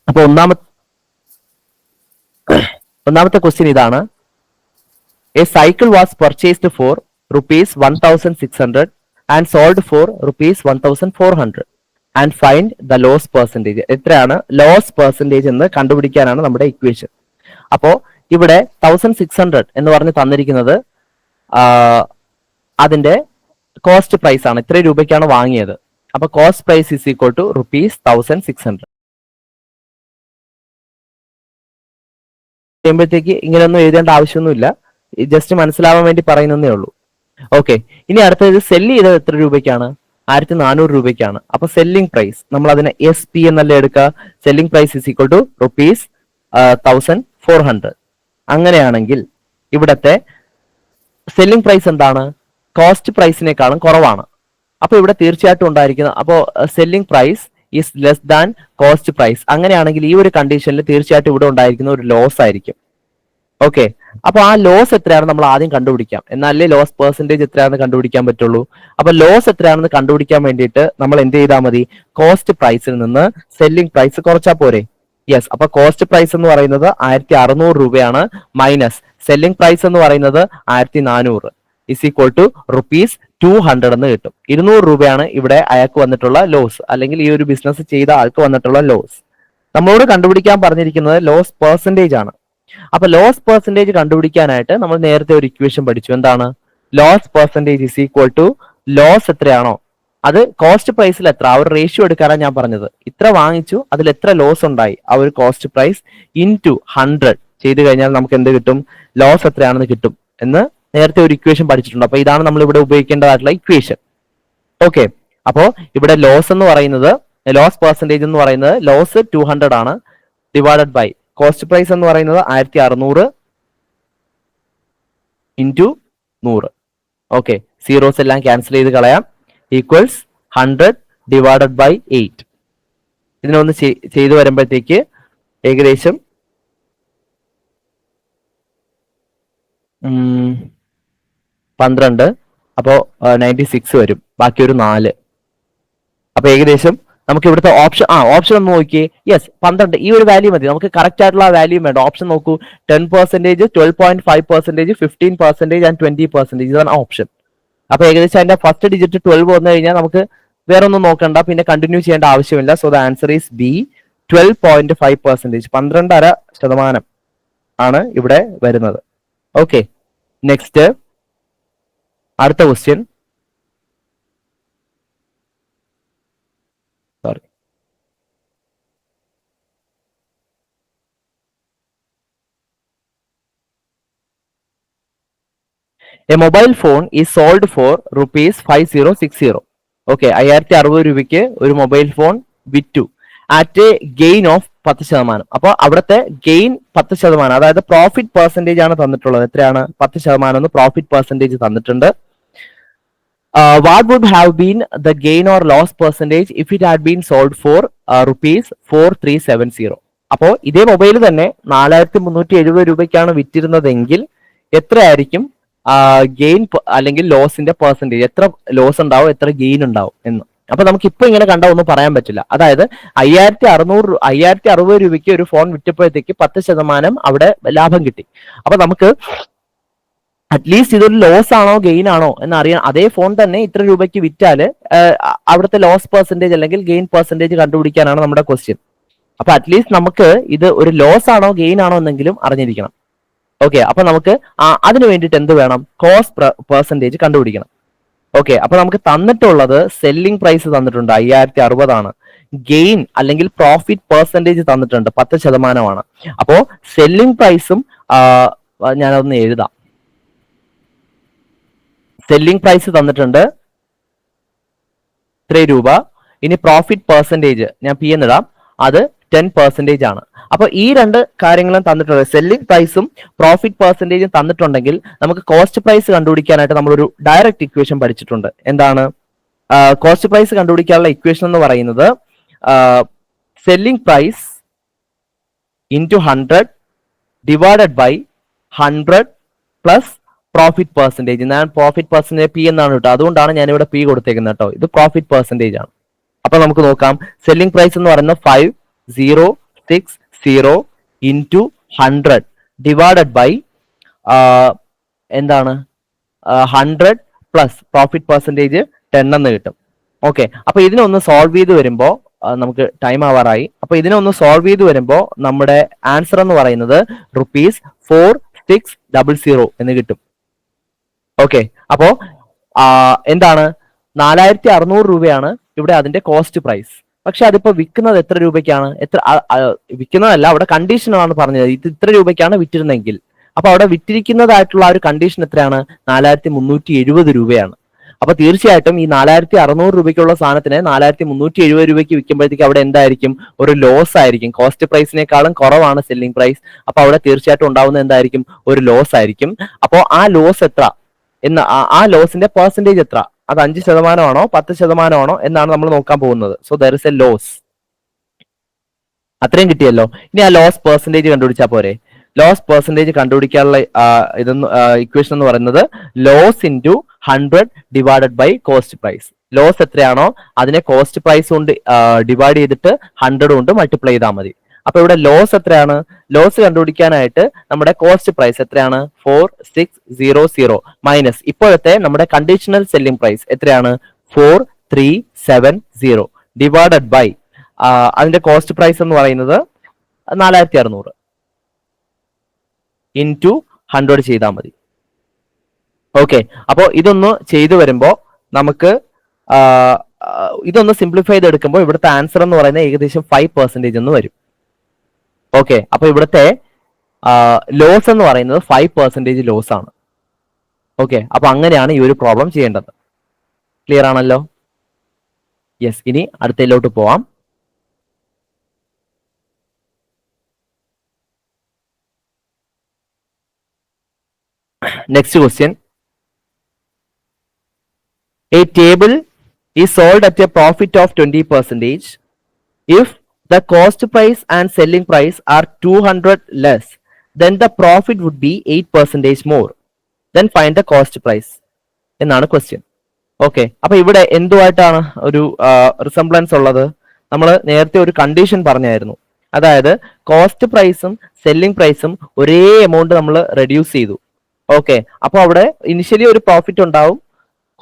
അപ്പൊ ഒന്നാമത്തെ ക്വസ്റ്റ്യൻ ഇതാണ്. A cycle was purchased for ₹1,600 and sold for ₹1,400 and find the loss percentage. എത്രയാണ് loss percentage എന്ന് കണ്ടുപിടിക്കാനാണ് നമ്മുടെ ഇക്വേഷൻ. അപ്പോ ഇവിടെ 1,600 എന്ന് പറഞ്ഞ് തന്നിരിക്കുന്നത് അതിന്റെ കോസ്റ്റ് പ്രൈസ് ആണ്. ഇത്ര രൂപയ്ക്കാണ് വാങ്ങിയത്. അപ്പൊ cost price is equal to ₹1,600. ചെയ്യുമ്പോഴത്തേക്ക് ഇങ്ങനെയൊന്നും എഴുതേണ്ട ആവശ്യമൊന്നുമില്ല, ജസ്റ്റ് മനസ്സിലാവാൻ വേണ്ടി പറയുന്നതേ ഉള്ളൂ. ഓക്കെ, ഇനി അടുത്തത് സെല്ല് ചെയ്തത് എത്ര രൂപയ്ക്കാണ്? 1,400 രൂപയ്ക്കാണ്. അപ്പൊ സെല്ലിംഗ് പ്രൈസ് നമ്മൾ അതിനെ SP എന്നല്ലേ എടുക്കുക. Selling price is equal to ₹1,400. അങ്ങനെയാണെങ്കിൽ ഇവിടത്തെ സെല്ലിംഗ് പ്രൈസ് എന്താണ്? കോസ്റ്റ് പ്രൈസിനേക്കാളും കുറവാണ്. അപ്പൊ ഇവിടെ തീർച്ചയായിട്ടും ഉണ്ടായിരിക്കുന്നത്, അപ്പോൾ selling price is less than cost price. അങ്ങനെയാണെങ്കിൽ ഈ ഒരു കണ്ടീഷനിൽ തീർച്ചയായിട്ടും ഇവിടെ ഉണ്ടായിരിക്കുന്ന ഒരു ലോസ് ആയിരിക്കും. ഓക്കെ, അപ്പൊ ആ ലോസ് എത്രയാണ് നമ്മൾ ആദ്യം കണ്ടുപിടിക്കാം. എന്നാലേ ലോസ് പെർസെന്റേജ് എത്രയാണെന്ന് കണ്ടുപിടിക്കാൻ പറ്റുള്ളൂ. അപ്പൊ ലോസ് എത്രയാണെന്ന് കണ്ടുപിടിക്കാൻ വേണ്ടിയിട്ട് നമ്മൾ എന്ത് ചെയ്താൽ മതി? കോസ്റ്റ് പ്രൈസിൽ നിന്ന് സെല്ലിംഗ് പ്രൈസ് കുറച്ചാൽ പോരെ? യെസ്. അപ്പൊ കോസ്റ്റ് പ്രൈസ് എന്ന് പറയുന്നത് 1,600 രൂപയാണ്, മൈനസ് സെല്ലിംഗ് പ്രൈസ് എന്ന് പറയുന്നത് 1,400 ഇസ് ഈക്വൽ ടു ₹200 എന്ന് കിട്ടും. 200 രൂപയാണ് ഇവിടെ അയാൾക്ക് വന്നിട്ടുള്ള ലോസ്, അല്ലെങ്കിൽ ഈ ഒരു ബിസിനസ് ചെയ്ത ആൾക്ക് വന്നിട്ടുള്ള ലോസ്. നമ്മളോട് കണ്ടുപിടിക്കാൻ പറഞ്ഞിരിക്കുന്നത് ലോസ് പെർസെന്റേജ് ആണ്. അപ്പൊ ലോസ് പെർസെന്റേജ് കണ്ടുപിടിക്കാനായിട്ട് നമ്മൾ നേരത്തെ ഒരു ഇക്വേഷൻ പഠിച്ചു. എന്താണ്? Loss percentage is equal to loss എത്രയാണോ അത് കോസ്റ്റ് പ്രൈസിൽ എത്ര, ആ ഒരു റേഷ്യോ എടുക്കാനാണ് ഞാൻ പറഞ്ഞത്. ഇത്ര വാങ്ങിച്ചു, അതിൽ എത്ര ലോസ് ഉണ്ടായി, ആ ഒരു കോസ്റ്റ് പ്രൈസ് ഇൻറ്റു 100 ചെയ്ത് കഴിഞ്ഞാൽ നമുക്ക് എന്ത് കിട്ടും? ലോസ് എത്രയാണെന്ന് കിട്ടും എന്ന് നേരത്തെ ഒരു ഇക്വേഷൻ പഠിച്ചിട്ടുണ്ട്. അപ്പൊ ഇതാണ് നമ്മൾ ഇവിടെ ഉപയോഗിക്കേണ്ടതായിട്ടുള്ള ഇക്വേഷൻ. ഓക്കെ, അപ്പോ ഇവിടെ ലോസ് എന്ന് പറയുന്നത്, ലോസ് പെർസെന്റേജ് എന്ന് പറയുന്നത് ലോസ് 200 ആണ്, ഡിവൈഡഡ് ബൈ കോസ്റ്റ് പ്രൈസ് എന്ന് പറയുന്നത് 1,600 ഇൻറ്റു 100. ഓക്കെ, സീറോസ് എല്ലാം ക്യാൻസൽ ചെയ്ത് കളയാം. Equals 100 divided by 8. ഇതിനൊന്ന് ചെയ്തു വരുമ്പോഴത്തേക്ക് ഏകദേശം 12, അപ്പോ 96 വരും. ബാക്കി ഒരു 4. അപ്പൊ ഏകദേശം നമുക്ക് ഇവിടുത്തെ ഓപ്ഷൻ ഒന്ന് നോക്കിയേ. യെസ്, 12. ഈ ഒരു വാല്യൂ മതി, നമുക്ക് കറക്റ്റ് ആയിട്ടുള്ള വാല്യൂ വേണ്ട. ഓപ്ഷൻ നോക്കൂ. 10%, 12.5%, 15% ആൻഡ് 20%. ഇതാണ് ഓപ്ഷൻ. അപ്പൊ ഏകദേശം അതിന്റെ ഫസ്റ്റ് ഡിജിറ്റ് 12 വന്നു കഴിഞ്ഞാൽ നമുക്ക് വേറെ ഒന്നും നോക്കണ്ട, പിന്നെ കണ്ടിന്യൂ ചെയ്യേണ്ട ആവശ്യമില്ല. So the answer is B, 12.5%. 12.5% ആണ് ഇവിടെ വരുന്നത്. ഓക്കെ, നെക്സ്റ്റ് അടുത്ത question. Sorry, A mobile phone is sold for ₹5,060. Okay, 5,060 രൂപയ്ക്ക് ഒരു മൊബൈൽ ഫോൺ വിറ്റു അറ്റ് എ ഗെയിൻ ഓഫ് 10%. അപ്പൊ അവിടുത്തെ ഗെയിൻ 10%, അതായത് പ്രോഫിറ്റ് പെർസെന്റേജ് ആണ് തന്നിട്ടുള്ളത്. എത്രയാണ്? 10% എന്ന് പ്രോഫിറ്റ് പെർസെന്റേജ് തന്നിട്ടുണ്ട്. What would have been the gain or loss percentage if it had been sold for ₹4,370? അപ്പോ ഇതേ മൊബൈൽ തന്നെ 4,370 രൂപയ്ക്കാണ് വിറ്റിരുന്നതെങ്കിൽ എത്രയായിരിക്കും ഗെയിൻ അല്ലെങ്കിൽ ലോസിന്റെ പെർസെന്റേജ്? എത്ര ലോസ് ഉണ്ടാവും, എത്ര ഗെയിൻ ഉണ്ടാവും എന്ന്. അപ്പൊ നമുക്ക് ഇപ്പൊ ഇങ്ങനെ കണ്ട ഒന്നും പറയാൻ പറ്റില്ല. അതായത് 5,660 രൂപയ്ക്ക് ഒരു ഫോൺ വിറ്റപ്പോഴത്തേക്ക് 10% അവിടെ ലാഭം കിട്ടി. അപ്പൊ നമുക്ക് അറ്റ്ലീസ്റ്റ് ഇതൊരു ലോസ് ആണോ ഗെയിൻ ആണോ എന്ന് അറിയാൻ, അതേ ഫോൺ തന്നെ ഇത്ര രൂപയ്ക്ക് വിറ്റാല് അവിടുത്തെ ലോസ് പെർസെന്റേജ് അല്ലെങ്കിൽ ഗെയിൻ പെർസെന്റേജ് കണ്ടുപിടിക്കാനാണ് നമ്മുടെ ക്വസ്റ്റ്യൻ. അപ്പൊ അറ്റ്ലീസ്റ്റ് നമുക്ക് ഇത് ഒരു ലോസ് ആണോ ഗെയിൻ ആണോ എന്നെങ്കിലും അറിഞ്ഞിരിക്കണം. ഓക്കെ, അപ്പൊ നമുക്ക് അതിന് വേണ്ടിയിട്ട് എന്ത് വേണം? കോസ്റ്റ് പെർസെന്റേജ് കണ്ടുപിടിക്കണം. ഓക്കെ, അപ്പൊ നമുക്ക് തന്നിട്ടുള്ളത് സെല്ലിംഗ് പ്രൈസ് തന്നിട്ടുണ്ട് 5,060 ആണ്. ഗെയിൻ അല്ലെങ്കിൽ പ്രോഫിറ്റ് പെർസെന്റേജ് തന്നിട്ടുണ്ട് 10%. അപ്പോ സെല്ലിംഗ് പ്രൈസും ഞാനതൊന്ന് എഴുതാം. സെല്ലിംഗ് പ്രൈസ് തന്നിട്ടുണ്ട് ഇത്രയും രൂപ. ഇനി പ്രോഫിറ്റ് പെർസെന്റേജ് ഞാൻ P എന്നിടാം, അത് 10% ആണ്. അപ്പൊ ഈ രണ്ട് കാര്യങ്ങളും തന്നിട്ടുണ്ട്, സെല്ലിംഗ് പ്രൈസും പ്രോഫിറ്റ് പെർസെന്റേജും തന്നിട്ടുണ്ടെങ്കിൽ നമുക്ക് കോസ്റ്റ് പ്രൈസ് കണ്ടുപിടിക്കാനായിട്ട് നമ്മളൊരു ഡയറക്റ്റ് ഇക്വേഷൻ പഠിച്ചിട്ടുണ്ട്. എന്താണ് കോസ്റ്റ് പ്രൈസ് കണ്ടുപിടിക്കാനുള്ള ഇക്വേഷൻ എന്ന് പറയുന്നത്? Selling price into 100 divided by 100 plus profit percentage. ഞാൻ പ്രോഫിറ്റ് പെർസെന്റേജ് P എന്നാണ് കേട്ടോ, അതുകൊണ്ടാണ് ഞാനിവിടെ P കൊടുത്തേക്കുന്നത് കേട്ടോ. ഇത് പ്രോഫിറ്റ് പെർസെന്റേജ് ആണ്. അപ്പൊ നമുക്ക് നോക്കാം. സെല്ലിംഗ് പ്രൈസ് എന്ന് പറയുന്നത് 5,060 460 ഇൻറ്റു 100 ഡിവൈഡഡ് ബൈ എന്താണ് 100 പ്ലസ് പ്രോഫിറ്റ് പെർസെൻറ്റേജ് 10 എന്ന് കിട്ടും. ഓക്കെ, അപ്പൊ ഇതിനൊന്ന് സോൾവ് ചെയ്ത് വരുമ്പോൾ നമുക്ക് ടൈം ആവാറായി. അപ്പൊ ഇതിനൊന്ന് സോൾവ് ചെയ്ത് വരുമ്പോൾ നമ്മുടെ ആൻസർ എന്ന് പറയുന്നത് ₹4600 എന്ന് കിട്ടും. ഓക്കെ, അപ്പോ എന്താണ് 4600 രൂപയാണ് ഇവിടെ അതിന്റെ കോസ്റ്റ് പ്രൈസ്. പക്ഷെ അതിപ്പോ വിൽക്കുന്നത് എത്ര രൂപയ്ക്കാണ്? വിൽക്കുന്നതല്ല, അവിടെ കണ്ടീഷനാണ് പറഞ്ഞത്. ഇത് ഇത്ര രൂപയ്ക്കാണ് വിറ്റിരുന്നെങ്കിൽ, അപ്പൊ അവിടെ വിറ്റിരിക്കുന്നതായിട്ടുള്ള ആ ഒരു കണ്ടീഷൻ എത്രയാണ്? 4370 രൂപയാണ്. അപ്പൊ തീർച്ചയായിട്ടും ഈ 4600 രൂപയ്ക്കുള്ള സാധനത്തിന് 4370 രൂപയ്ക്ക് വിൽക്കുമ്പോഴത്തേക്ക് അവിടെ എന്തായിരിക്കും? ഒരു ലോസ് ആയിരിക്കും. കോസ്റ്റ് പ്രൈസിനേക്കാളും കുറവാണ് സെല്ലിംഗ് പ്രൈസ്. അപ്പൊ അവിടെ തീർച്ചയായിട്ടും ഉണ്ടാവുന്ന എന്തായിരിക്കും? ഒരു ലോസ് ആയിരിക്കും. അപ്പോൾ ആ ലോസ് എത്ര എന്ന്, ആ ലോസിന്റെ പെർസെന്റേജ് എത്ര? അത് 5% 10% എന്നാണ് നമ്മൾ നോക്കാൻ പോകുന്നത്. So there is a loss. അത്രയും കിട്ടിയല്ലോ. ഇനി ആ ലോസ് പെർസെന്റേജ് കണ്ടുപിടിച്ചാൽ പോരെ? ലോസ് പെർസെന്റേജ് കണ്ടുപിടിക്കാനുള്ള ഇക്വേഷൻ എന്ന് പറയുന്നത് loss into 100 divided by cost price. Loss എത്രയാണോ അതിനെ കോസ്റ്റ് പ്രൈസ് കൊണ്ട് ഡിവൈഡ് ചെയ്തിട്ട് 100 കൊണ്ട് മൾട്ടിപ്ലൈ ചെയ്താൽ മതി. അപ്പൊ ഇവിടെ ലോസ് എത്രയാണ്? ലോസ് കണ്ടുപിടിക്കാനായിട്ട് നമ്മുടെ കോസ്റ്റ് പ്രൈസ് എത്രയാണ്? 4600 മൈനസ് ഇപ്പോഴത്തെ നമ്മുടെ കണ്ടീഷണൽ സെല്ലിംഗ് പ്രൈസ് എത്രയാണ്? 4370 ഡിവൈഡഡ് ബൈ അതിന്റെ കോസ്റ്റ് പ്രൈസ് എന്ന് പറയുന്നത് 4600 ഇൻറ്റു 100 ചെയ്താൽ മതി. ഓക്കെ, അപ്പോ ഇതൊന്ന് ചെയ്തു വരുമ്പോ നമുക്ക് ഇതൊന്ന് സിംപ്ലിഫൈ ചെയ്തെടുക്കുമ്പോൾ ഇവിടുത്തെ ആൻസർ എന്ന് പറയുന്നത് ഏകദേശം 5% എന്ന് വരും. ഓക്കെ, അപ്പൊ ഇവിടുത്തെ ലോസ് എന്ന് പറയുന്നത് 5% ലോസ് ആണ്. ഓക്കെ, അപ്പൊ അങ്ങനെയാണ് ഈ ഒരു പ്രോബ്ലം ചെയ്യേണ്ടത്. ക്ലിയർ ആണല്ലോ? യെസ്, ഇനി അടുത്തതിലോട്ട് പോവാം. Next question. A table is sold at a profit of 20%. If the cost price and selling price are 200 less, then the profit would be 8% more. Then find the cost price. എന്നാണ് question. Okay, അപ്പൊ ഇവിടെ എന്തുമായിട്ടാണ് ഒരു resemblance ഉള്ളത്? നമ്മൾ നേരത്തെ ഒരു condition പറഞ്ഞായിരുന്നു. അതായത് കോസ്റ്റ് പ്രൈസും സെല്ലിംഗ് പ്രൈസും ഒരേ എമൗണ്ട് നമ്മൾ റെഡ്യൂസ് ചെയ്തു. ഓക്കെ, അപ്പൊ അവിടെ ഇനിഷ്യലി ഒരു പ്രോഫിറ്റ് ഉണ്ടാവും,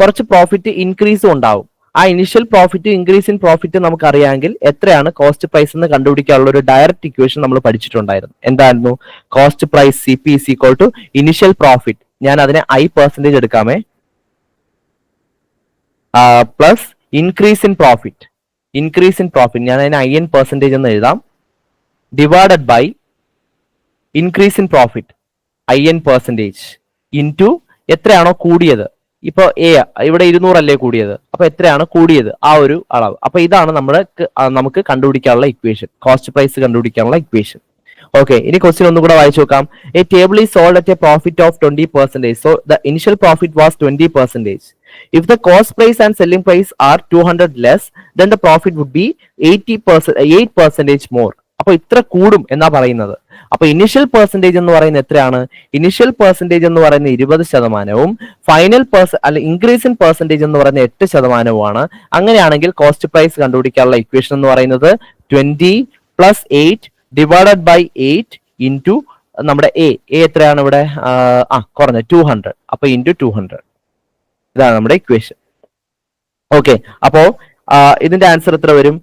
കുറച്ച് പ്രോഫിറ്റ് ഇൻക്രീസും ഉണ്ടാവും. ആ initial profit increase in profit നമുക്ക് അറിയാമെങ്കിൽ എത്രയാണ് കോസ്റ്റ് പ്രൈസ് എന്ന് കണ്ടുപിടിക്കാനുള്ള ഒരു ഡയറക്റ്റ് ഇക്വേഷൻ നമ്മൾ പഠിച്ചിട്ടുണ്ടായിരുന്നു. എന്തായിരുന്നു? Cost price CP is equal to initial profit, ഞാൻ അതിനെ I% എടുക്കാമേ, പ്ലസ് ഇൻക്രീസ് ഇൻ പ്രോഫിറ്റ്, ഞാൻ അതിനെ IN% എന്ന് എഴുതാം, divided by increase in profit IN% into എത്രയാണോ കൂടിയത്. ഇപ്പൊ ഇവിടെ 200 അല്ലേ കൂടിയത്, അപ്പൊ എത്രയാണ് കൂടിയത് ആ ഒരു അളവ്. അപ്പൊ ഇതാണ് നമുക്ക് കണ്ടുപിടിക്കാനുള്ള ഇക്വേഷൻ, കോസ്റ്റ് പ്രൈസ് കണ്ടുപിടിക്കാനുള്ള ഇക്വേഷൻ. ഓക്കെ, ഇനി ക്വസ്റ്റ്യൻ ഒന്നും കൂടെ വായിച്ചു നോക്കാം. A table is sold at A profit of 20%. So the initial profit was 20%. If the cost price and selling price are 200 less, then the profit would be 8% more. അപ്പൊ ഇത്ര കൂടും എന്നാ പറയുന്നത്. അപ്പൊ ഇനിഷ്യൽ പെർസെന്റേജ് എന്ന് പറയുന്നത് എത്രയാണ്? ഇനിഷ്യൽ പെർസെന്റേജ് എന്ന് പറയുന്നത് 20%, ഫൈനൽ ഇൻക്രീസ് ഇൻ പെർസെന്റേജ് എന്ന് പറയുന്നത് 8%. അങ്ങനെയാണെങ്കിൽ കോസ്റ്റ് പ്രൈസ് കണ്ടുപിടിക്കാനുള്ള ഇക്വേഷൻ എന്ന് പറയുന്നത് 20 + 8 ഡിവൈഡഡ് ബൈ 8 ഇൻറ്റു നമ്മുടെ എ എത്രയാണ് ഇവിടെ? കുറഞ്ഞ 200, അപ്പൊ ഇൻറ്റു 200. ഇതാണ് നമ്മുടെ ഇക്വേഷൻ. ഓക്കെ, അപ്പോ ഇതിന്റെ ആൻസർ എത്ര വരും?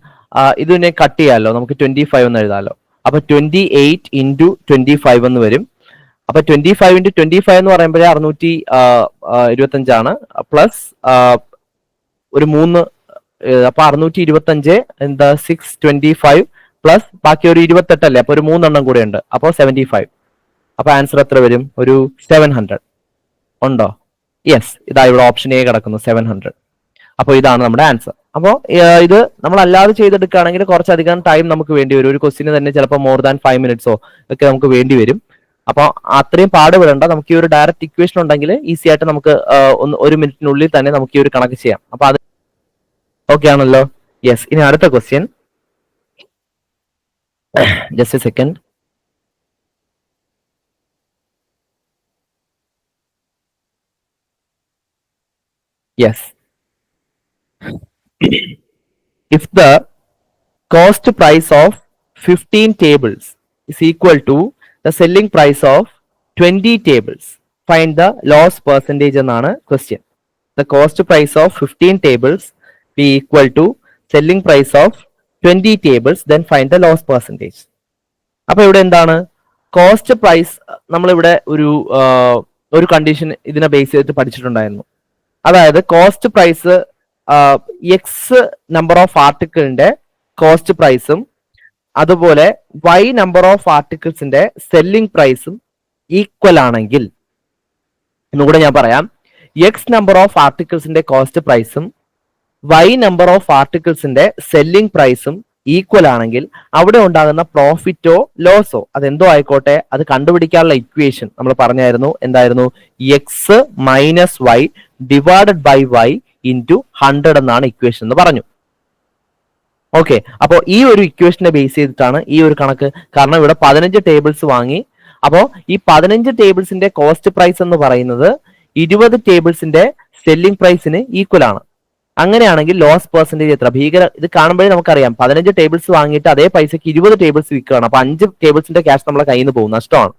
ഇതിനെ കട്ട് ചെയ്യാമല്ലോ, നമുക്ക് 25 എന്ന് എഴുതാമല്ലോ. അപ്പൊ 28 ഇൻറ്റു 25 എന്ന് വരും. അപ്പൊ 25 ഇൻറ്റു 25 എന്ന് പറയുമ്പോഴേ 625 പ്ലസ് ഒരു 3, അപ്പൊ 625 എന്താ 625 പ്ലസ് ബാക്കി ഒരു 28 അല്ലേ, അപ്പൊ ഒരു 3 എണ്ണം കൂടെ ഉണ്ട്, അപ്പൊ 75. അപ്പൊ ആൻസർ എത്ര വരും? ഒരു 700 ഉണ്ടോ? യെസ്, ഇതാ ഇവിടെ ഓപ്ഷൻ എ കിടക്കുന്നു 700. അപ്പോൾ ഇതാണ് നമ്മുടെ ആൻസർ. അപ്പോൾ ഇത് നമ്മൾ അല്ലാതെ ചെയ്തെടുക്കുകയാണെങ്കിൽ കുറച്ചധികം ടൈം നമുക്ക് വേണ്ടി വരും. ഒരു ക്വസ്റ്റിന് തന്നെ ചിലപ്പോൾ മോർ ദാൻ 5 മിനിറ്റ്സോ ഒക്കെ നമുക്ക് വേണ്ടി വരും. അപ്പോൾ അത്രയും പാടുപെടേണ്ട, നമുക്ക് ഈ ഒരു ഡയറക്റ്റ് ഇക്വേഷൻ ഉണ്ടെങ്കിൽ ഈസി ആയിട്ട് നമുക്ക് 1 മിനിറ്റിനുള്ളിൽ തന്നെ നമുക്ക് ഈ ഒരു കണക്ക് ചെയ്യാം. അപ്പൊ അത് ഓക്കെ ആണല്ലോ? യെസ്, ഇനി അടുത്ത question. Just A second. Yes. If the cost price of 15 tables is equal to the selling price of 20 tables. Find the loss percentage എന്നാണ് question. The cost price of 15 tables be equal to selling price of 20 tables, then find the loss percentage. അപ്പൊ ഇവിടെ എന്താണ് cost price? നമ്മളിവിടെ ഒരു condition ഇതിനെ base ചെയ്തിട്ട് പഠിച്ചിട്ടുണ്ടായിരുന്നു. അതായത് cost price X number of ആർട്ടിക്കിളിന്റെ കോസ്റ്റ് പ്രൈസും അതുപോലെ വൈ നമ്പർ ഓഫ് ആർട്ടിക്കിൾസിന്റെ സെല്ലിംഗ് പ്രൈസും ഈക്വൽ ആണെങ്കിൽ, എന്നുകൂടെ ഞാൻ പറയാം, എക്സ് നമ്പർ ഓഫ് ആർട്ടിക്കിൾസിന്റെ കോസ്റ്റ് പ്രൈസും വൈ നമ്പർ ഓഫ് ആർട്ടിക്കിൾസിന്റെ സെല്ലിംഗ് പ്രൈസും ഈക്വൽ ആണെങ്കിൽ അവിടെ ഉണ്ടാകുന്ന പ്രോഫിറ്റോ ലോസോ അതെന്തോ ആയിക്കോട്ടെ അത് കണ്ടുപിടിക്കാനുള്ള ഇക്വേഷൻ നമ്മൾ പറഞ്ഞായിരുന്നു. എന്തായിരുന്നു? X minus Y divided by Y into 100 എന്നാണ് ഇക്വേഷൻ എന്ന് പറഞ്ഞു. ഓക്കെ, അപ്പോൾ ഈ ഒരു ഇക്വേഷനെ ബേസ് ചെയ്തിട്ടാണ് ഈ ഒരു കണക്ക്. കാരണം ഇവിടെ 15 ടേബിൾസ് വാങ്ങി. അപ്പോൾ ഈ 15 ടേബിൾസിന്റെ കോസ്റ്റ് പ്രൈസ് എന്ന് പറയുന്നത് 20 ടേബിൾസിന്റെ സെല്ലിംഗ് പ്രൈസിന് ഈക്വൽ ആണ്. അങ്ങനെയാണെങ്കിൽ ലോസ് പെർസെന്റേജ് എത്ര? ഇത് കാണുമ്പോഴേ നമുക്കറിയാം 15 ടേബിൾസ് വാങ്ങിയിട്ട് അതേ പൈസക്ക് 20 ടേബിൾസ് വിൽക്കുകയാണ്. അപ്പൊ 5 ടേബിൾസിന്റെ ക്യാഷ് നമ്മളെ കയ്യിൽ നിന്ന് പോകും, നഷ്ടമാണ്.